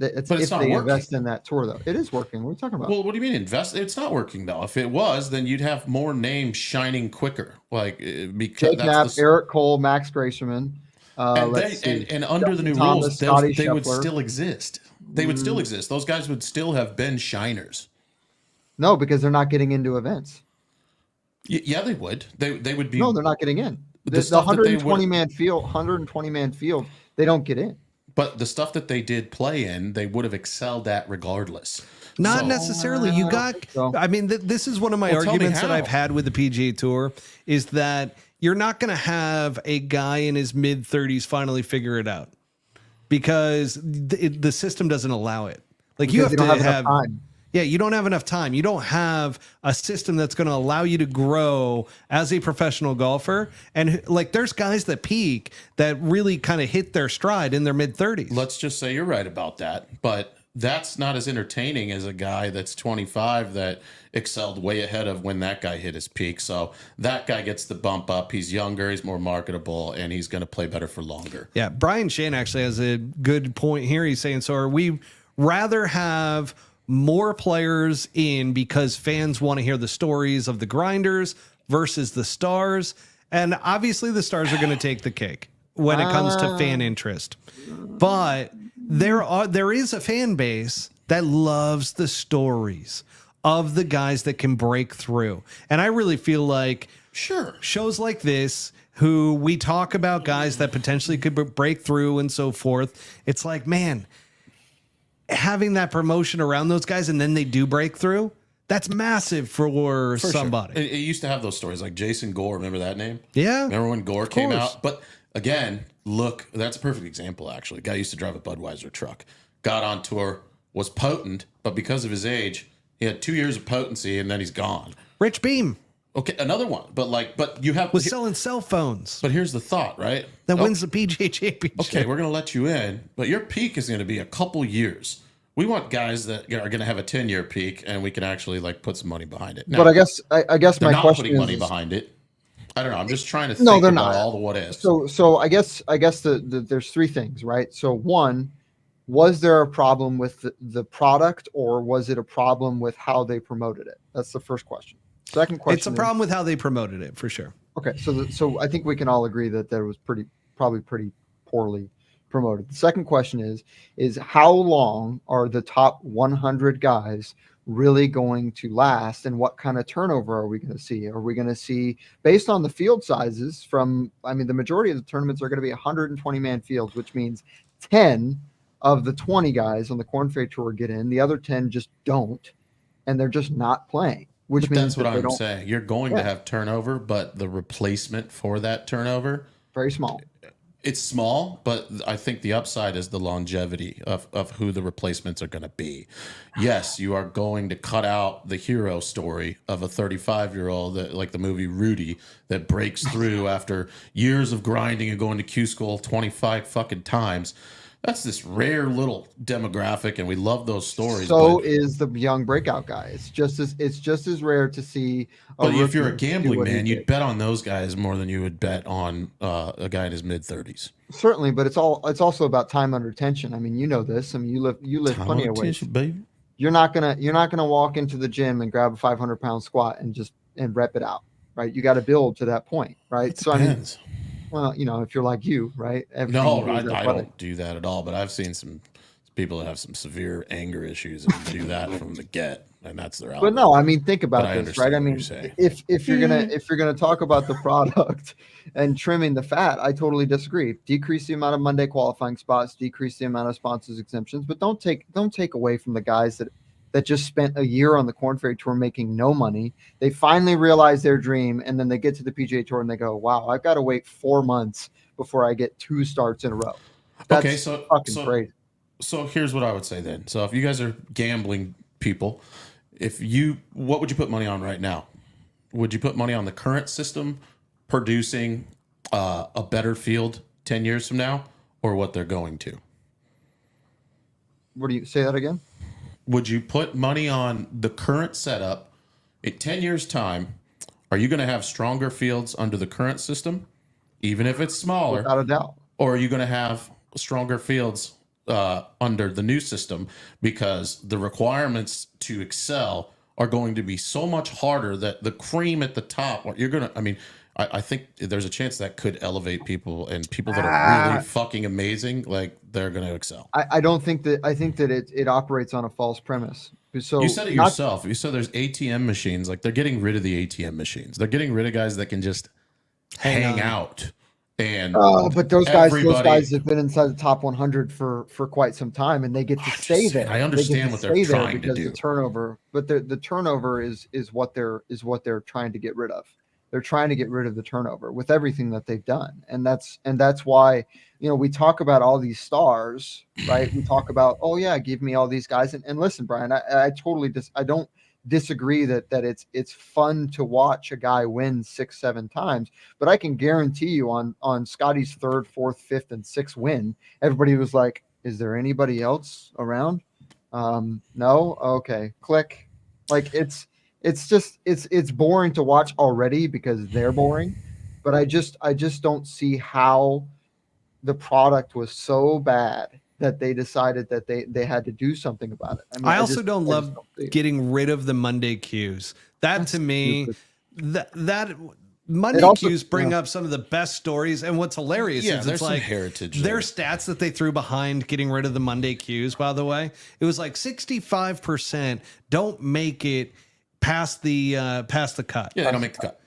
It's But if it's not they working. invest in that tour, though. It is working. What are you talking about? Well, what do you mean invest? It's not working though. If it was, then you'd have more names shining quicker. Like because Jake that's Knapp, the, Eric Cole, Max Grayson. and, Let's see. and under the new Thomas, rules, Scotty they would Scheffler. still exist. They would still exist. Those guys would still have been shiners. No, because they're not getting into events. Yeah, they would. They would be. No, they're not getting in. The stuff that they 120 would- man field, 120 man field, they don't get in. But the stuff that they did play in, they would have excelled at regardless. Not So- necessarily. You I got. don't think so. I mean, this is one of my Well, tell me arguments that how. I've had with the PGA Tour is that you're not going to have a guy in his mid 30s finally figure it out because the system doesn't allow it. Like you Because have they don't to have enough time. Yeah, you don't have enough time. You don't have a system that's going to allow you to grow as a professional golfer. And like, there's guys that peak that really kind of hit their stride in their mid 30s. Let's just say you're right about that. But that's not as entertaining as a guy that's 25 that excelled way ahead of when that guy hit his peak. So that guy gets the bump up. He's younger, he's more marketable, and he's going to play better for longer. Yeah, Brian Shane actually has a good point here. He's saying, so are we rather have more players in because fans want to hear the stories of the grinders versus the stars? And obviously the stars are going to take the cake when it comes to fan interest. But there is a fan base that loves the stories of the guys that can break through. And I really feel like Sure. shows like this, who we talk about guys that potentially could break through and so forth. It's like, man, having that promotion around those guys and then they do break through, that's massive for For somebody. Sure. It used to have those stories like Jason Gore. Remember that name? Yeah. Remember when Gore came course. out? But again, look, that's a perfect example, actually. Guy used to drive a Budweiser truck, got on tour, was potent, but because of his age, he had 2 years of potency and then he's gone. Rich Beam Okay, another one. But you have. was selling cell phones But here's the thought, right? that wins the PGA Championship. Okay, we're going to let you in, but your peak is going to be a couple years. We want guys that are going to have a 10-year peak, and we can actually like put some money behind it. Now, But I guess they're my not question putting money is, behind it. I don't know. I'm just trying to think No, they're about not. all the what ifs. so I guess there's 3 things, right? So one, was there a problem with the product, or was it a problem with how they promoted it? That's the first question. Second question, It's a problem with how they promoted it for sure. Okay, so I think we can all agree that was probably pretty poorly promoted. The second question is how long are the top 100 guys really going to last, and what kind of turnover are we going to see? Are we going to see, based on the field sizes the majority of the tournaments are going to be 120 man fields, which means 10 of the 20 guys on the Korn Ferry Tour get in, the other 10 just don't, and they're just not playing. Which But means that's what that they I'm don't- saying. You're going to Yeah. have turnover, but the replacement for that turnover, Very small. it's small, but I think the upside is the longevity of who the replacements are going to be. Yes, you are going to cut out the hero story of a 35-year-old, that, like the movie Rudy, that breaks through after years of grinding and going to Q school 25 fucking times. That's this rare little demographic, and we love those stories. So but, is the young breakout guy. It's just as rare to see. but if you're a rookie do gambling what he man, did. you'd bet on those guys more than you would bet on a guy in his mid-30s. Certainly, but it's also about time under tension. I mean, you know this. I mean, you live plenty of ways. Baby. You're not gonna walk into the gym and grab a 500-pound squat and rep it out, right? You got to build to that point, right? So Depends. I mean, well, if you're like you, right? Everything No, you do is I athletic. don't do that at all. But I've seen some people that have some severe anger issues and do that from the get, and that's their But outlet. no, I mean, think about But I this, right? understand I what mean, you're saying. if you're gonna talk about the product and trimming the fat, I totally disagree. Decrease the amount of Monday qualifying spots, decrease the amount of sponsors exemptions, but don't take away from the guys that just spent a year on the Corn Ferry Tour making no money. They finally realize their dream, and then they get to the PGA Tour and they go, "Wow, I've got to wait 4 months before I get 2 starts in a row." That's Okay, so crazy. So here's what I would say then. So if you guys are gambling people, what would you put money on right now? Would you put money on the current system producing a better field 10 years from now, or what they're going to? What do you say that again? Would you put money on the current setup in 10 years' time? Are you going to have stronger fields under the current system, even if it's smaller? Without a doubt. Or are you going to have stronger fields under the new system, because the requirements to excel are going to be so much harder that the cream at the top, what you're going to, I mean, I think there's a chance that could elevate people, and people that are really fucking amazing, like, they're going to excel. I don't think that. I think that it operates on a false premise. So You said it yourself. You said there's ATM machines. Like, they're getting rid of the ATM machines. They're getting rid of guys that can just hang out. And but those guys have been inside the top 100 for quite some time, and they get to stay there. I understand what they're trying to do. The turnover, but the turnover is what they're trying to get rid of. They're trying to get rid of the turnover with everything that they've done, and that's why, we talk about all these stars, right? We talk about, oh yeah, give me all these guys, and listen, Brian, I totally I don't disagree that it's fun to watch a guy win 6-7 times, but I can guarantee you on Scotty's 3rd, 4th, 5th, and 6th win, everybody was like, is there anybody else around? No. Okay. Click. Like, it's boring to watch already because they're boring, but I just don't see how the product was so bad that they decided that they had to do something about it. I mean, I also don't love getting rid of the Monday cues. That's to me, that Monday cues bring up some of the best stories. And what's hilarious is it's like heritage. Their stats that they threw behind getting rid of the Monday cues, by the way, it was like 65% don't make it past the cut. Yeah, they don't make the cut.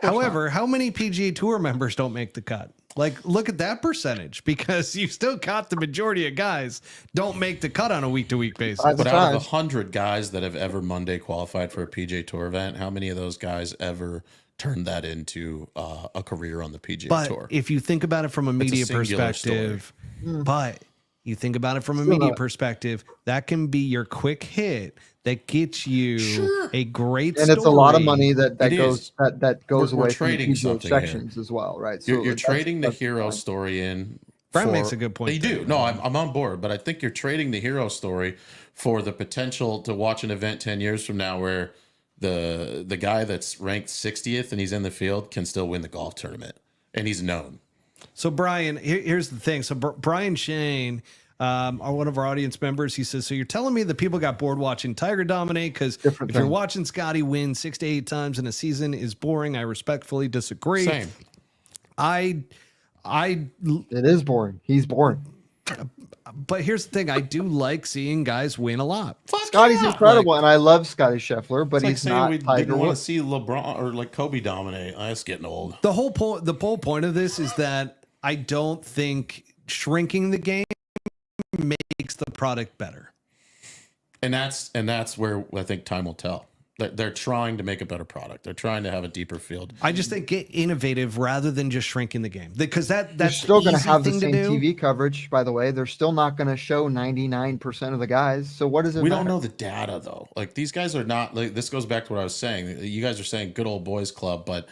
However, how many PGA Tour members don't make the cut? Like, look at that percentage, because you still got the majority of guys don't make the cut on a week-to-week basis. But out of 100 guys that have ever Monday qualified for a PGA Tour event, how many of those guys ever turned that into a career on the PGA Tour? But if you think about it from a media perspective, that can be your quick hit that gets you a great and story. It's a lot of money that goes We're away trading from PGA sections here as well, right? So you're trading the hero story in. Brian makes a good point. They do. No, I'm on board, but I think you're trading the hero story for the potential to watch an event 10 years from now where the guy that's ranked 60th and he's in the field can still win the golf tournament, and he's known. So Brian, here's the thing. So Brian Shane, one of our audience members, he says, so you're telling me that people got bored watching Tiger dominate because if you're watching Scotty win 6 to 8 times in a season is boring. I respectfully disagree. Same. It is boring. He's boring. But here's the thing. I do like seeing guys win a lot. Scotty's incredible, and I love Scotty Scheffler, but he's not we Tiger didn't want to Woods. see LeBron or like Kobe dominate. That's getting old. The whole point of this is that I don't think shrinking the game makes the product better. And that's where I think time will tell. They're trying to make a better product. They're trying to have a deeper field. I just think get innovative rather than just shrinking the game, because that's still going to have the thing same to do. TV coverage. By the way, they're still not going to show 99% of the guys. So what does it? We matter? don't know the data though. Like, these guys are not. Like, this goes back to what I was saying. You guys are saying good old boys club, but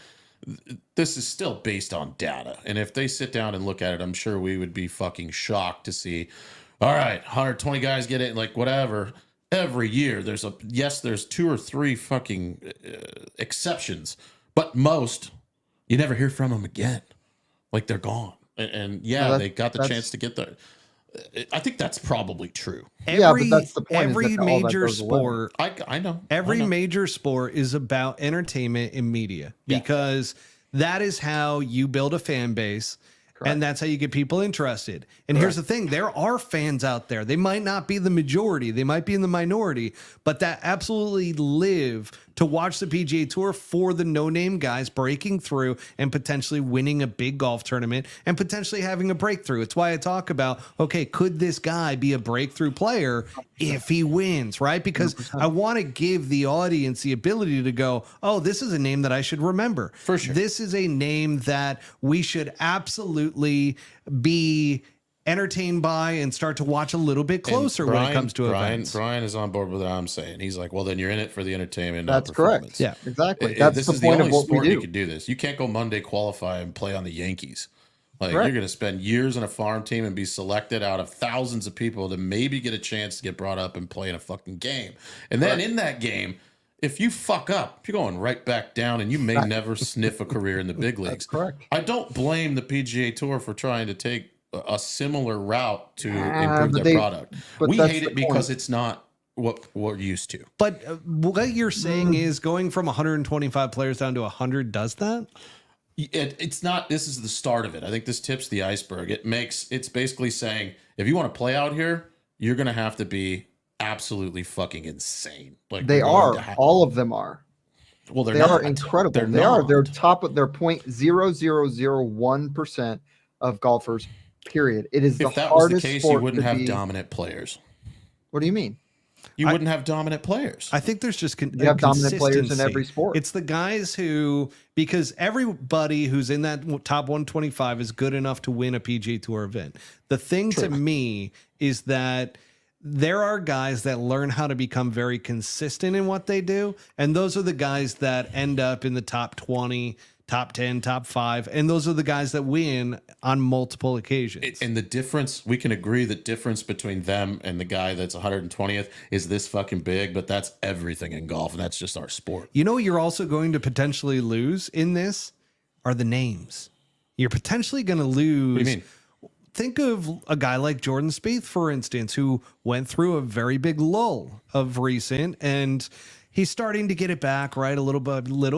this is still based on data. And if they sit down and look at it, I'm sure we would be fucking shocked to see. All right, 120 guys get it. Like, whatever. Every year there's 2 or 3 fucking exceptions, but most you never hear from them again. Like, they're gone. And they got the chance to get there. I think that's probably true. But that's the point. Every major sport, I know. Every major sport is about entertainment and media, because that is how you build a fan base. And that's how you get people interested. And here's the thing. There are fans out there. They might not be the majority. They might be in the minority, but that absolutely live to watch the PGA Tour for the no-name guys breaking through and potentially winning a big golf tournament and potentially having a breakthrough. It's why I talk about, okay, could this guy be a breakthrough player if he wins, right? Because 100%. I want to give the audience the ability to go, oh, this is a name that I should remember. For sure. This is a name that we should absolutely be entertained by and start to watch a little bit closer when it comes to events. Brian is on board with what I'm saying. He's like, well, then you're in it for the entertainment. That's not correct. performance. Yeah, exactly. That's This the is point the of only what we sport you do. could do this. You can't go Monday qualify and play on the Yankees. Like Correct. you're going to spend years on a farm team and be selected out of thousands of people to maybe get a chance to get brought up and play in a fucking game. And then in that game, if you fuck up, you're going right back down and you may never sniff a career in the big leagues. That's correct. I don't blame the PGA Tour for trying to take a similar route to but improve their product. but We that's hate the it because point. it's not what we're used to. But what you're saying is going from 125 players down to 100 does that? It's not. This is the start of it. I think this tips the iceberg. It's basically saying if you want to play out here, you're going to have to be absolutely fucking insane. Like They you're going are. to All of them are. Well, they're They not. are incredible. They're They are. not. They're top of their 0.0001% of golfers. Period. It is the If that was the hardest case, you sport wouldn't to have be. dominant players. What do you mean? You wouldn't have dominant players. I think there's just You have dominant players in consistency. every sport. It's the guys who, because everybody who's in that top 125 is good enough to win a PGA Tour event. The thing to me is that there are guys that learn how to become very consistent in what they do. And those are the guys that end up in the top 20, top 10, top 5. And those are the guys that win on multiple occasions. And the difference, we can agree the difference between them and the guy that's 120th is this fucking big, but that's everything in golf, and that's just our sport. You know, you're also going to potentially lose in this are the names. You're potentially going to lose. What do you mean? Think of a guy like Jordan Spieth, for instance, who went through a very big lull of recent, and he's starting to get it back, right? A little,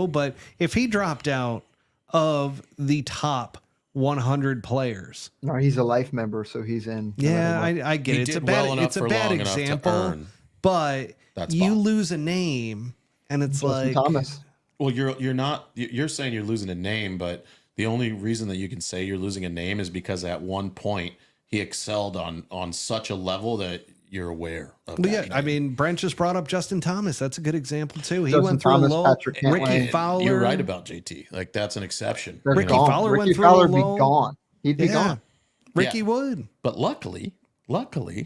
but if he dropped out of the top 100 players. No, he's a life member, so he's in. no Yeah, matter what. I get He it. It's a did bad, well enough it's a for bad long enough to example, earn but that you spot. lose a name, and it's Justin like Thomas. Well, you're saying you're losing a name, but the only reason that you can say you're losing a name is because at one point he excelled on such a level that you're aware of. Well, that yeah, I mean, Brent just brought up Justin Thomas. That's a good example too. He Justin went through Thomas, a low. Patrick Cantlay. Ricky Fowler. You're right about JT. Like that's an exception. They're Ricky gone. Fowler went Ricky through a Fowler would be low. gone. He'd be Yeah. gone. Ricky Yeah. Wood. But luckily,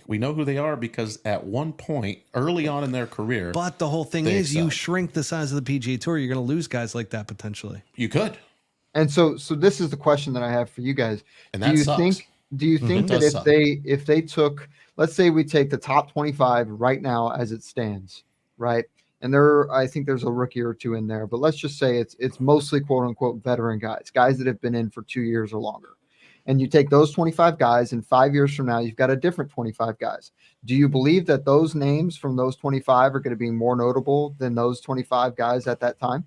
we know who they are because at one point early on in their career, But the whole thing They is, you excel. shrink the size of the PGA Tour, you're going to lose guys like that potentially. you could. And so this is the question that I have for you guys. And do that you sucks. think that does if suck. they took, let's say we take the top 25 right now as it stands, right? And I think there's a rookie or two in there, but let's just say it's mostly quote unquote veteran guys that have been in for 2 years or longer. And you take those 25 guys, and 5 years from now, you've got a different 25 guys. Do you believe that those names from those 25 are going to be more notable than those 25 guys at that time?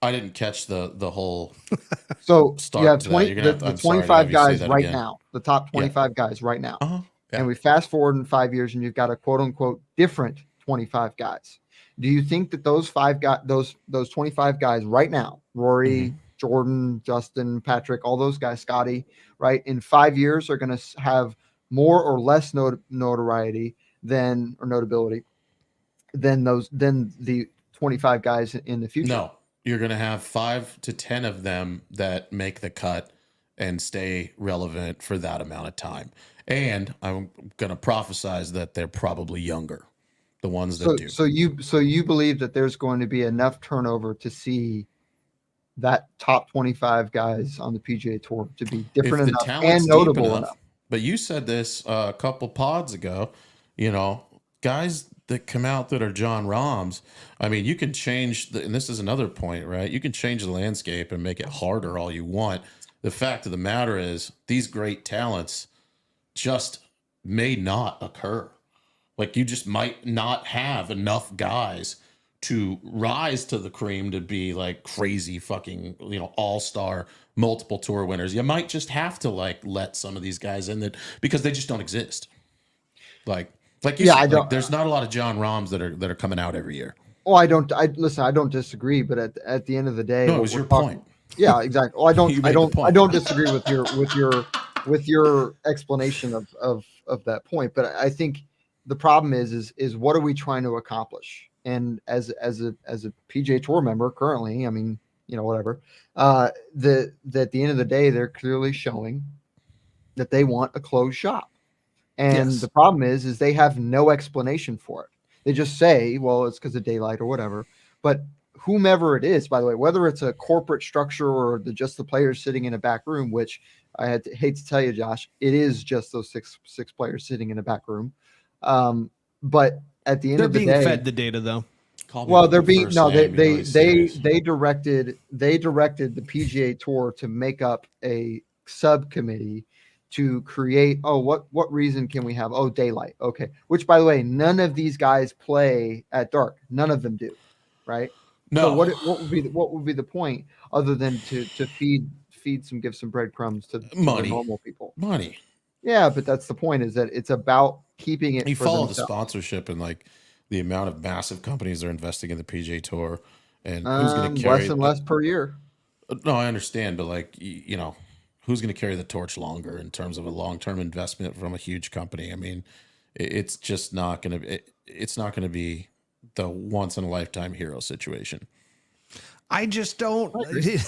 I didn't catch the whole. So Start you have to that. 20, You're gonna the have to- I'm sorry to 25 have you say guys that right again. now, the top 25 guys right now. Yeah. And we fast forward in 5 years, and you've got a quote unquote different 25 guys. Do you think that those 25 guys right now, Rory, Jordan, Justin, Patrick, all those guys, Scotty, right, in 5 years are going to have more or less notoriety notability than the 25 guys in the future? No, you're going to have 5 to 10 of them that make the cut and stay relevant for that amount of time. And I'm going to prophesize that they're probably younger, the ones that do. So you believe that there's going to be enough turnover to see that top 25 guys on the PGA Tour to be different If the enough talent's and deep notable enough. But you said this a couple pods ago, guys that come out that are John Rahms. I mean, you can change, and this is another point, right? You can change the landscape and make it harder all you want. The fact of the matter is these great talents just may not occur. Like you just might not have enough guys to rise to the cream to be like crazy fucking, all-star multiple tour winners, you might just have to like let some of these guys in that because they just don't exist. Like you said, there's not a lot of John Rahms that are coming out every year. Oh, I don't disagree, but at the end of the day, No, it was your point. Yeah, exactly. Oh, I point. don't disagree with your explanation of that point. But I think the problem is what are we trying to accomplish? And as a PGA Tour member currently, I mean, whatever. At the end of the day, they're clearly showing that they want a closed shop, and the problem is they have no explanation for it. They just say, well, it's because of daylight or whatever. But whomever it is, by the way, whether it's a corporate structure or just the players sitting in a back room, which I hate to tell you, Josh, it is just those six players sitting in a back room. But at the end of the day, they're being fed the data though. Well, they're being they directed the PGA Tour to make up a subcommittee to create. Oh, what reason can we have? Oh, daylight. Okay. Which, by the way, none of these guys play at dark. None of them do. Right. No. So what would be the point other than to give some breadcrumbs to money, normal people? Money. Yeah, but that's the point. Is that it's about keeping it. You for follow themselves. the sponsorship and like the amount of massive companies that are investing in the PGA Tour, and who's going to carry less and less per year. No, I understand, but like who's going to carry the torch longer in terms of a long-term investment from a huge company? I mean, it's just not going to. It's not going to be the once in a lifetime hero situation. I just don't.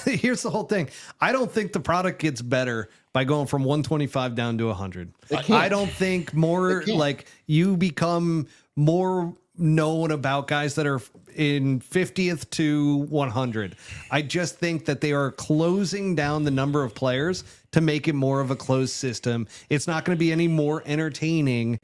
Here's the whole thing. I don't think the product gets better by going from 125 down to 100. I don't think more like you become more known about guys that are in 50th to 100. I just think that they are closing down the number of players to make it more of a closed system. It's not going to be any more entertaining.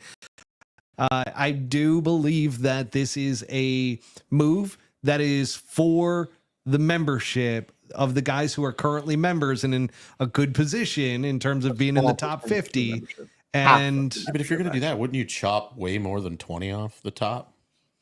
I do believe that this is a move that is for the membership of the guys who are currently members and in a good position in terms of being in the top 50. And but if you're going to do that, wouldn't you chop way more than 20 off the top?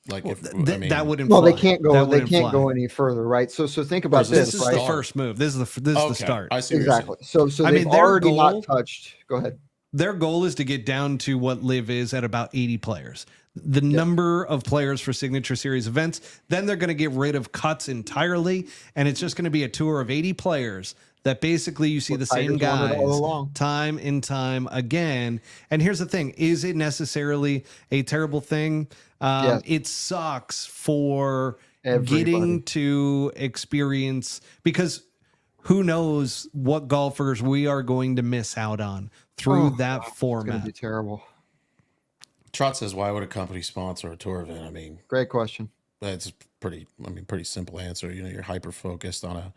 Like that wouldn't. Well, fly. they can't go. They can't fly. go any further, right? So think about this. This is right? the first move. This is the start. I see exactly. So I they've mean, already not touched. Go ahead. Their goal is to get down to what Liv is at about 80 players. The number of players for Signature Series events. Then they're going to get rid of cuts entirely, and it's just going to be a tour of 80 players that basically you see the same guys time and time again. And here's the thing. Is it necessarily a terrible thing? It sucks for getting to experience, because who knows what golfers we are going to miss out on through that format. It's going to be terrible. Trot says, why would a company sponsor a tour event? I mean, great question. That's pretty simple answer. You're hyper focused on a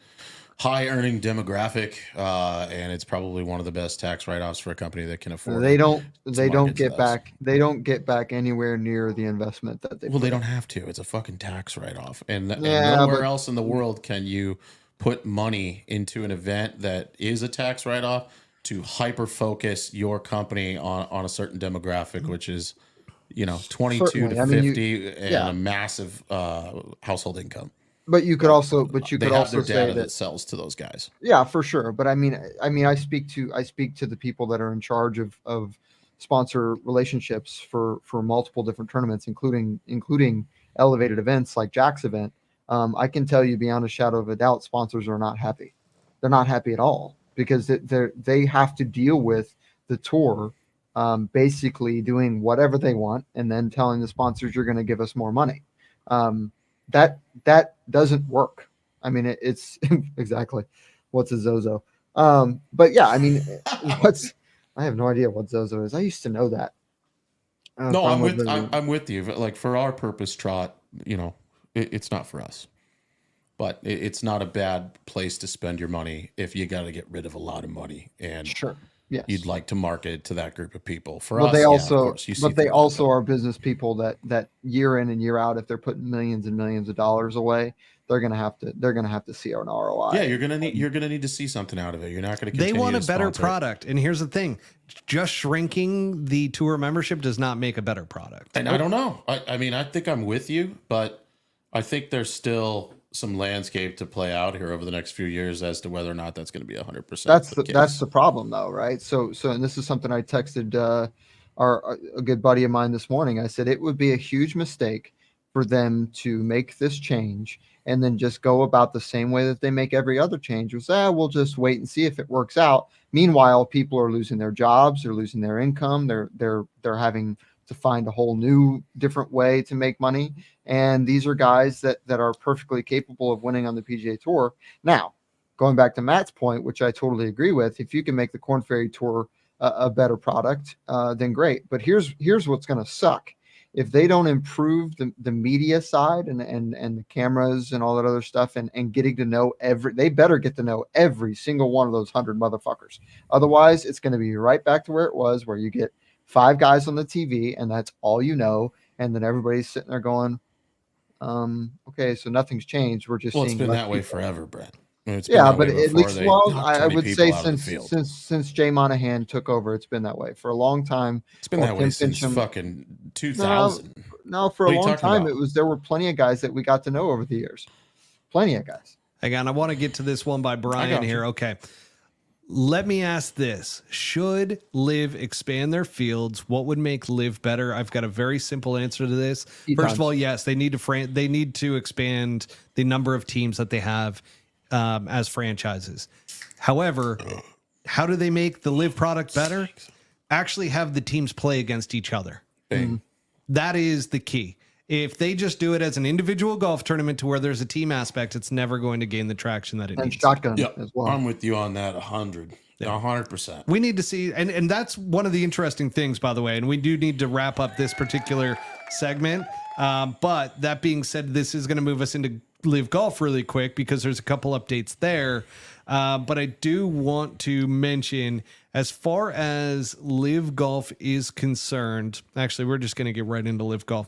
high earning demographic, and it's probably one of the best tax write-offs for a company that can afford. They don't get back. They don't get back anywhere near the investment that they. Well, they don't have to. It's a fucking tax write-off, and nowhere else in the world can you put money into an event that is a tax write-off to hyper focus your company on a certain demographic, which is 22 Certainly. to 50 and a massive household income. But you could also, They have their data that sells to those guys. Yeah, for sure. But I mean, I speak to the people that are in charge of sponsor relationships for multiple different tournaments, including elevated events like Jack's event. I can tell you beyond a shadow of a doubt, sponsors are not happy. They're not happy at all because they have to deal with the tour basically doing whatever they want and then telling the sponsors you're going to give us more money. That doesn't work. I mean, it's exactly what's a ZOZO. But yeah, I mean, I have no idea what ZOZO is. I used to know that. No, I'm with you. Like for our purpose, Trot, it's not for us, but it's not a bad place to spend your money if you got to get rid of a lot of money and yes. You'd like to market to that group of people. For but us, they also, but they also are business people that year in and year out, if they're putting millions and millions of dollars away, they're gonna have to see an ROI. Yeah, you're gonna need to see something out of it. You're not gonna. They want a better product, and here's the thing: just shrinking the tour membership does not make a better product. And I don't know. I mean, I think I'm with you, but I think there's still some landscape to play out here over the next few years as to whether or not that's going to be 100%. That's the problem, though, right? So and this is something I texted a good buddy of mine this morning. I said it would be a huge mistake for them to make this change and then just go about the same way that they make every other change. Was we'll just wait and see if it works out. Meanwhile, people are losing their jobs, they're losing their income, they're having to find a whole new different way to make money. And these are guys that are perfectly capable of winning on the PGA Tour. Now, going back to Matt's point, which I totally agree with, if you can make the Korn Ferry Tour a better product, then great. But here's what's going to suck. If they don't improve the media side and the cameras and all that other stuff and getting to know they better get to know every single one of those 100 motherfuckers. Otherwise, it's going to be right back to where it was, where you get 5 guys on the TV and that's all you know. And then everybody's sitting there going, okay, so nothing's changed. We're just Well, it's seeing been that way people. forever, Brent. Yeah, but at least, I would say since Jay Monahan took over, it's been that way for a long time. It's been that way since fucking 2000. No, for a long time there were plenty of guys that we got to know over the years. Plenty of guys. Hang on, I want to get to this one by Brian here. Okay. Let me ask this. Should Liv expand their fields? What would make Liv better? I've got a very simple answer to this. First of all, yes, they need to expand the number of teams that they have as franchises. However, how do they make the Liv product better? Actually have the teams play against each other. That is the key. If they just do it as an individual golf tournament to where there's a team aspect, it's never going to gain the traction that it needs. And shotgun as well. I'm with you on that 100%. We need to see, and that's one of the interesting things, by the way, and we do need to wrap up this particular segment. But that being said, this is going to move us into Liv Golf really quick because there's a couple updates there. But I do want to mention, as far as Liv Golf is concerned, actually, we're just going to get right into Liv Golf.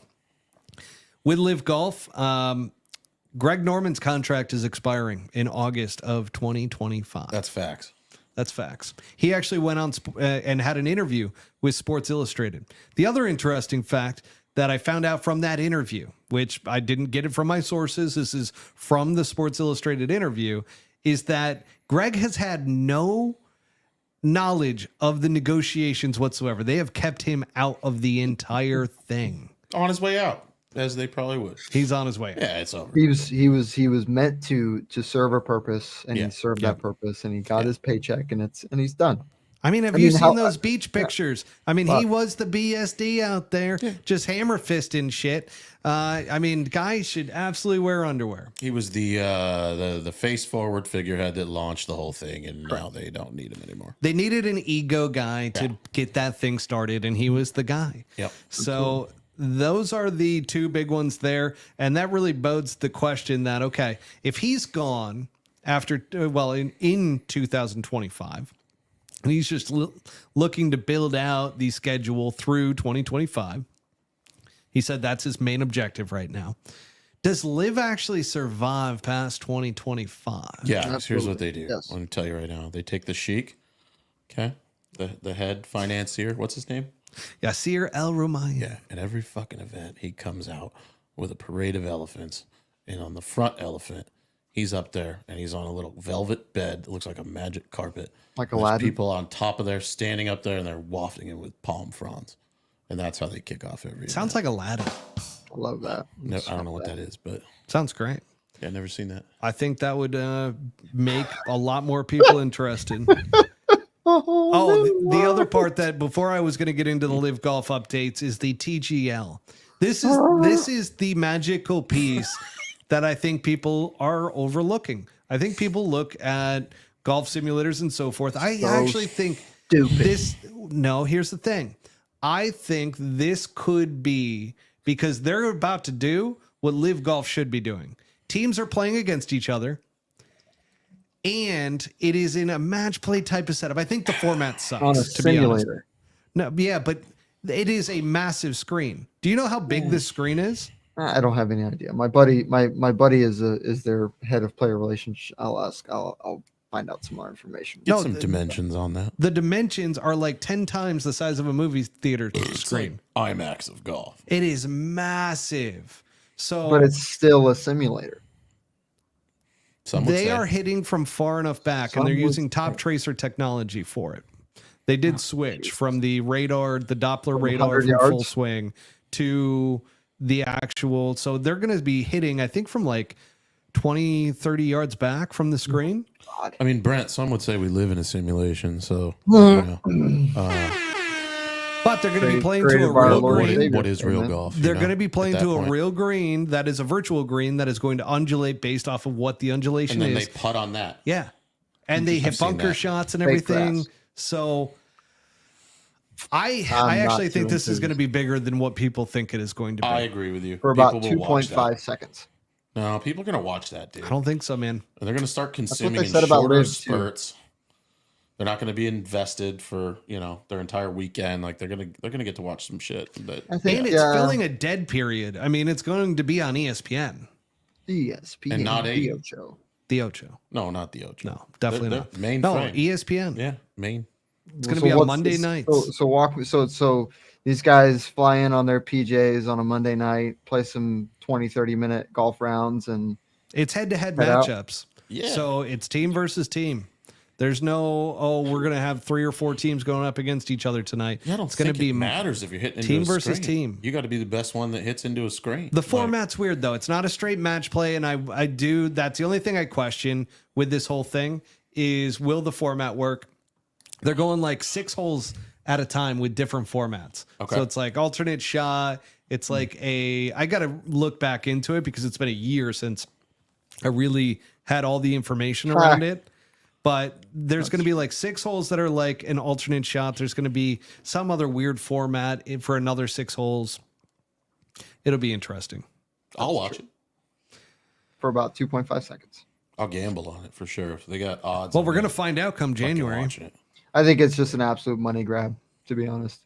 With Liv Golf, Greg Norman's contract is expiring in August of 2025. That's facts. That's facts. He actually went on and had an interview with Sports Illustrated. The other interesting fact that I found out from that interview, which I didn't get it from my sources, this is from the Sports Illustrated interview, is that Greg has had no knowledge of the negotiations whatsoever. They have kept him out of the entire thing. On his way out, as they probably would. He's on his way out. Yeah, it's over. He was meant to serve a purpose, and he served that purpose, and he got his paycheck, and he's done. I mean, have you seen those beach pictures? I mean, he was the BSD out there, just hammer fisting shit. I mean, guys should absolutely wear underwear. He was the face forward figurehead that launched the whole thing, and now they don't need him anymore. They needed an ego guy to get that thing started, and he was the guy. Yep. So those are the two big ones there, and that really bodes the question that, okay, if he's gone after, in 2025, and he's just looking to build out the schedule through 2025. He said that's his main objective right now. Does Liv actually survive past 2025? Yeah, Absolutely. here's what they do. Yes. Let me tell you right now. They take the Sheik, okay, the head financier. What's his name? Yasir El-Rumayyan. Yeah, at every fucking event, he comes out with a parade of elephants, and on the front elephant, he's up there, and he's on a little velvet bed that looks like a magic carpet. Like There's Aladdin. people on top of there, standing up there, and they're wafting it with palm fronds. And that's how they kick off every Sounds like Aladdin. I love that. No, I don't know what that is, but Sounds great. yeah, I've never seen that. I think that would make a lot more people interested. The other part that before I was going to get into the Liv Golf updates is the TGL. This is the magical piece that I think people are overlooking. I think people look at golf simulators and so forth. I actually think stupid. Here's the thing. I think this could be because they're about to do what Liv Golf should be doing. Teams are playing against each other, and it is in a match play type of setup. I think the format sucks. On a to be honest. simulator. No, yeah, but it is a massive screen. Do you know how big this screen is? I don't have any idea. My buddy is their head of player relations. I'll find out some more information. Get some dimensions on that. The dimensions are like 10 times the size of a movie theater screen. Like IMAX of golf. It is massive. So But it's still a simulator. Some would they say. are hitting from far enough back, Some and they're would using say. top tracer technology for it. They did switch from the radar, the Doppler From radar 100 from full yards? swing to the actual. So they're going to be hitting, I think, from like 20, 30 yards back from the screen. I mean, Brent, some would say we live in a simulation. So, you know, But they're going to be playing to Created a by our real Lord and green. Savior. what is real Amen. golf? you They're know, going to be at playing that to a point? real green that is a virtual green that is going to undulate based off of what the undulation And then is. they putt on that. Yeah. And they hit I've seen bunker that. shots and Fake everything. grass. So I I'm actually not think too this is going to enthused. be bigger than what people think it is going to be. I agree with you. For about People will watch 2.5 that. seconds. No, people are going to watch that, dude. I don't think so, man. And they're going to start consuming they in said about shorter Liv, too. spurts. They're not going to be invested for, you know, their entire weekend. Like they're going to get to watch some shit. But I think And it's filling a dead period. I mean, it's going to be on ESPN, ESPN and not a- Ocho. the Ocho. no, not the Ocho. No, definitely They're not. Main No, frame. ESPN. Yeah, main. It's going to be on Monday nights. So walk. So these guys fly in on their PJs on a Monday night, play some 20, 30-minute golf rounds, and It's head-to-head Head out. matchups. Yeah. So it's team versus team. There's no, we're going to have 3 or 4 teams going up against each other tonight. Yeah, I don't It's going think to be it matters if you're hitting into team a versus screen. team. You got to be the best one that hits into a screen. The Like, format's weird though. It's not a straight match play, and I do. That's the only thing I question with this whole thing is will the format work? They're going like 6 holes at a time with different formats. Okay. So it's like alternate shot. It's like I got to look back into it because it's been a year since I really had all the information around it. But there's going to be like 6 holes that are like an alternate shot. There's going to be some other weird format for another 6 holes. It'll be interesting. I'll watch it. for about 2.5 seconds. I'll gamble on it for sure. If they got odds. Well, on we're going to me, find out come fucking January. watching it. I think it's just an absolute money grab, to be honest.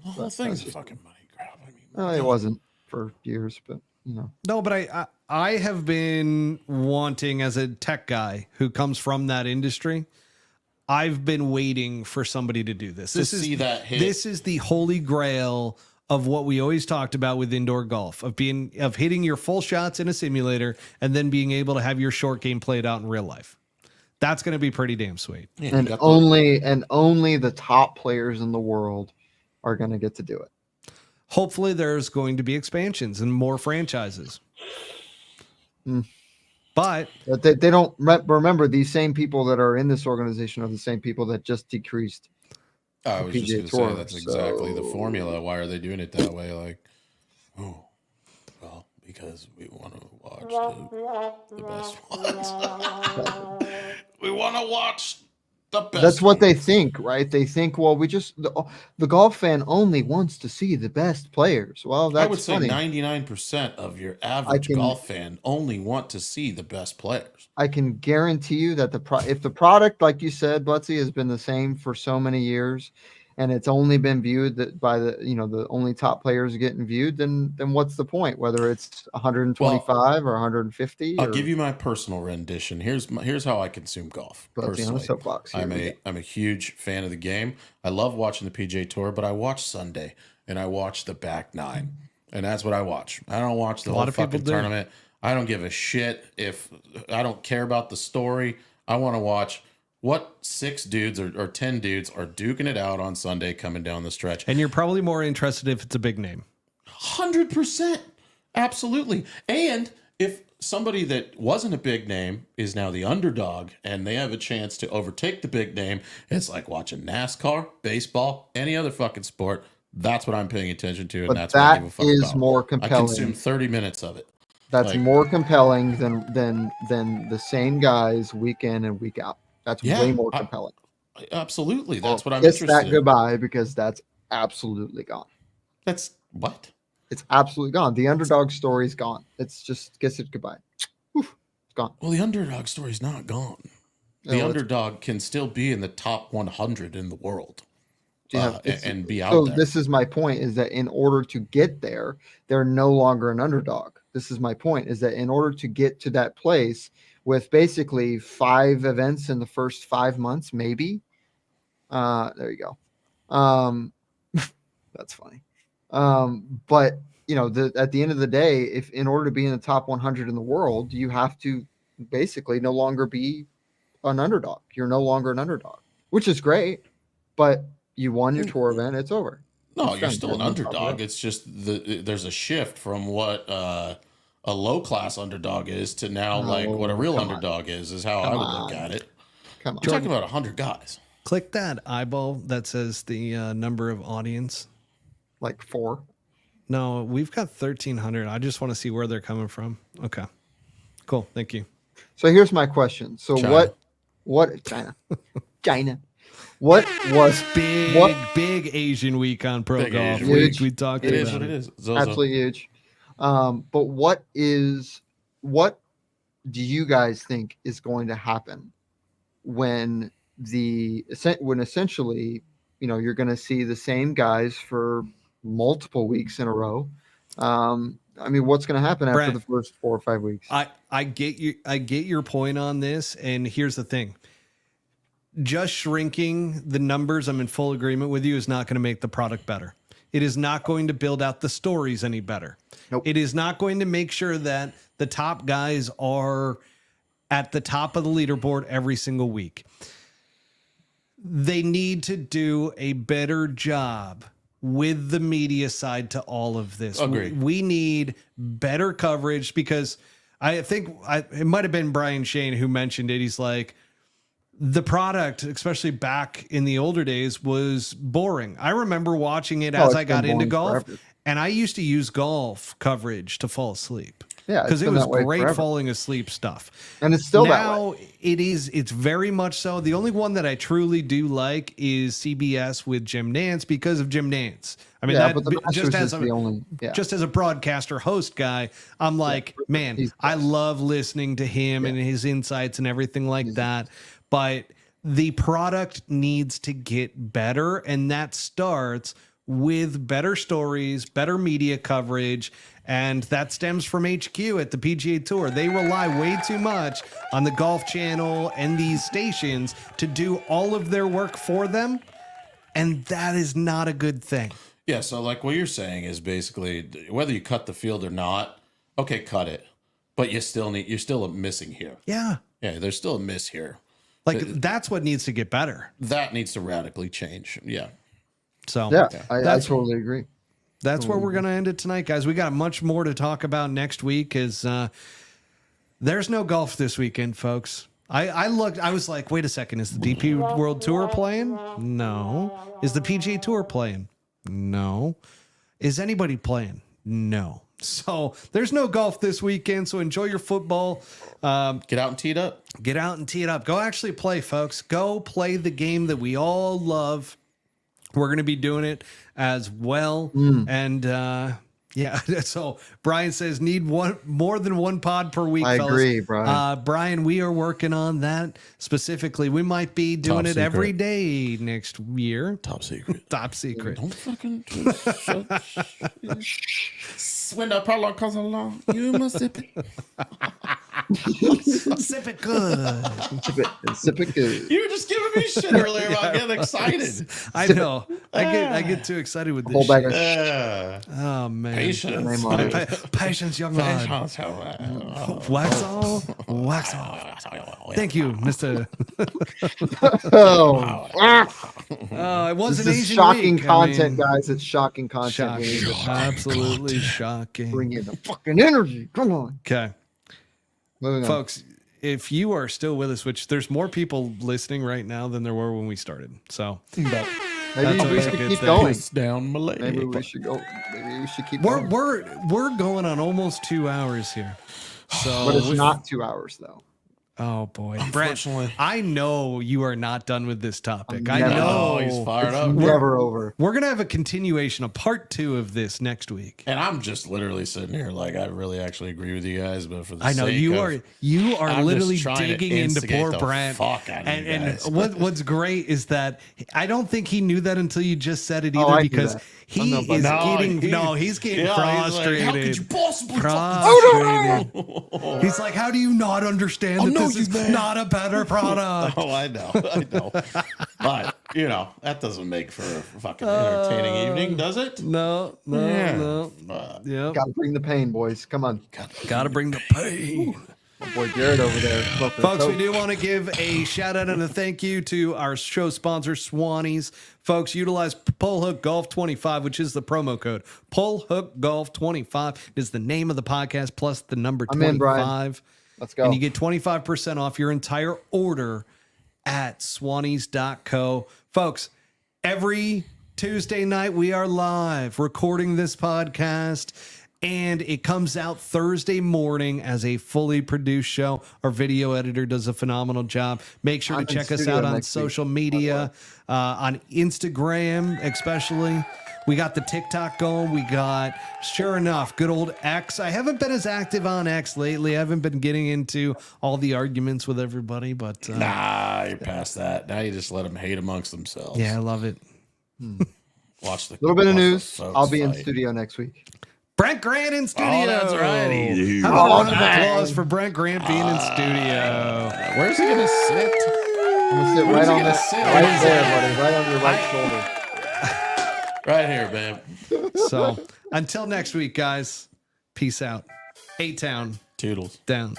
The whole thing's a fucking money grab. I mean, It wasn't for years, but you know. No, but I have been wanting, as a tech guy who comes from that industry, I've been waiting for somebody to do this. To see that hit. This is the holy grail of what we always talked about with indoor golf, of hitting your full shots in a simulator and then being able to have your short game played out in real life. That's going to be pretty damn sweet. yeah, you And got the- only the top players in the world are going to get to do it. Hopefully there's going to be expansions and more franchises. But But they don't remember these same people that are in this organization are the same people that just decreased. I was just PGA going to say Tour, that's exactly the so- formula. Why are they doing it that way? Like, oh, well, because we want to watch the best ones. We want to watch the best. That's what they ones. think, right? They think, well, the golf fan only wants to see the best players. Well, that's I would say funny. 99% of your average can- golf fan only want to see the best players. I can guarantee you that if the product, like you said, Butsy, has been the same for so many years, and it's only been viewed that by the only top players getting viewed, then what's the point? Whether it's 125 or 150. I'll give you my personal rendition. Here's how I consume golf. Butsy on a Personally, soapbox. Here we go. I'm a huge fan of the game. I love watching the PGA Tour, but I watch Sunday and I watch the back nine, and that's what I watch. I don't watch the A whole lot of people fucking do. tournament. I don't give a shit if I don't care about the story. I want to watch what 6 dudes or 10 dudes are duking it out on Sunday coming down the stretch. and you're probably more interested if it's a big name. 100%. Absolutely. And if somebody that wasn't a big name is now the underdog and they have a chance to overtake the big name, it's like watching NASCAR, baseball, any other fucking sport. That's what I'm paying attention to. And But that's what I give a that fuck is about. more I compelling. consume 30 minutes of it. That's like- more compelling than the same guys week in and week out. That's Yeah, way more compelling. Absolutely. That's what I'm Kiss interested that in. goodbye because that's absolutely gone. That's what? It's absolutely gone. The underdog story's gone. It's just kiss it goodbye. Oof, it's gone. Well, the underdog story's not gone. The No, underdog can still be in the top 100 in the world. it's- And be out so there. this is my point: is that in order to get there, they're no longer an underdog. This is my point: is that in order to get to that place with basically 5 events in the first 5 months, maybe. There you go. That's funny. But at the end of the day, if in order to be in the top 100 in the world, you have to basically no longer be an underdog. You're no longer an underdog, which is great, but you won your tour event. It's over. No, It's you're done. still an underdog. It's just there's a shift from what a low class underdog is to now like what a real underdog is how I would look at it. Come on. We're talking about 100 guys. Click that eyeball that says the number of audience. Like 4. No, we've got 1,300. I just want to see where they're coming from. Okay, cool. Thank you. So here's my question. So China. what China? China. What was Big Asian week on Pro Big Golf. Asian week. We talked It about is what it is. ZOZO. absolutely huge? But what do you guys think is going to happen when essentially, you're going to see the same guys for multiple weeks in a row? I mean, what's going to happen after Brent, the first 4 or 5 weeks? I get your point on this, and here's the thing. Just shrinking the numbers, I'm in full agreement with you, is not going to make the product better. It is not going to build out the stories any better. Nope. It is not going to make sure that the top guys are at the top of the leaderboard every single week. They need to do a better job with the media side to all of this. Agreed. We need better coverage, because I think it might have been Brian Shane who mentioned it. He's like, the product, especially back in the older days, was boring. I remember watching it as it's I got been into boring golf, forever. and I used to use golf coverage to fall asleep. Yeah, because it's it been was that way great forever. falling asleep stuff. And it's still that way. Now it's very much so. The only one that I truly do like is CBS with Jim Nantz, because of Jim Nantz. I mean, Yeah, but the just Masters as is the only. Yeah. just as a broadcaster host guy, I'm like, man, he's I best. love listening to him and his insights and everything like that. But the product needs to get better, and that starts with better stories, better media coverage, and that stems from HQ at the PGA Tour. They rely way too much on the Golf Channel and these stations to do all of their work for them, and that is not a good thing. Yeah, so like what you're saying is basically whether you cut the field or not, okay, cut it. But you're still missing here. Yeah. Yeah, there's still a miss here. Like, that's what needs to get better. That needs to radically change. Yeah. So Yeah, I that's totally agree. That's where we're going to end it tonight, guys. We got much more to talk about next week, as there's no golf this weekend, folks. I looked, I was like, wait a second, is the DP World Tour playing? No. Is the PGA Tour playing? No. Is anybody playing? No. So there's no golf this weekend, so enjoy your football. Get out and tee it up. Get out and tee it up. Go actually play, folks. Go play the game that we all love. We're going to be doing it as well. And yeah, so Brian says need more than one pod per week. I fellas. agree, Brian. Brian, we are working on that specifically. We might be doing Top it every secret. day next year. Top secret. Top secret. Don't fucking when the problem comes along, you must sip it. Sip it good. Sip it good. You were just giving me shit earlier about getting excited. I know. I get too excited with this Whole bag shit. of Oh man. Patience. Name on it. Patience, young lad. Wax on, wax off. Thank you, Mr. Oh, It was this an is Asian shocking week. content, guys. It's shocking content. We Shocking. need to Absolutely shocking. bring in the fucking energy. Come on. Okay. Moving on. Folks, if you are still with us, which there's more people listening right now than there were when we started. So Maybe That's we always a should good keep thing. going. It's down my leg. Maybe we should go. Maybe we should keep we're going. we're going on almost 2 hours here. So But it's not 2 hours though. oh boy. Brent, Unfortunately. I know you are not done with this topic. I Never. know. Oh, he's fired up. Never over. We're gonna have a continuation, a part 2 of this next week. And I'm just literally sitting here like I really actually agree with you guys, but for the I know sake you of, are I'm just literally trying to digging into instigate poor the Brent. fuck out of you And guys. what's great is that I don't think he knew that until you just said it Oh, either, I knew because that. he No, but- is No, getting he's getting yeah, he's like, frustrated. how could you possibly Frustrated. He's like, how do you not understand that know this you, is man. not a better product? Oh, I know. But You know, that doesn't make for a fucking entertaining evening, does it? No. Yep. Got to bring the pain, boys. Come on. Gotta bring the pain. My boy Jared over there. Folks, we do want to give a shout out and a thank you to our show sponsor, Swannies. Folks, utilize Pull Hook Golf 25, which is the promo code. Pull Hook Golf 25 is the name of the podcast plus the number 25. I'm in, Brian. Let's go. And you get 25% off your entire order at swannies.co. Folks, every Tuesday night we are live recording this podcast. And it comes out Thursday morning as a fully produced show. Our video editor does a phenomenal job. Make sure to check us out on social media, on Instagram, especially. We got the TikTok going. We got, sure enough, good old X. I haven't been as active on X lately. I haven't been getting into all the arguments with everybody, but nah, you're past that. Now you just let them hate amongst themselves. yeah, I love it. Watch the little bit of watch the news. folks I'll be in fight. studio next week. Brent Grant in studio. Oh, that's right. How about a round of applause for Brent Grant being in studio? Where's he gonna sit? I'm gonna sit Where's right he on gonna this, sit? right Where's there, he? buddy, right on your right shoulder. Right here, babe. So until next week, guys, peace out. A-Town Toodles. down.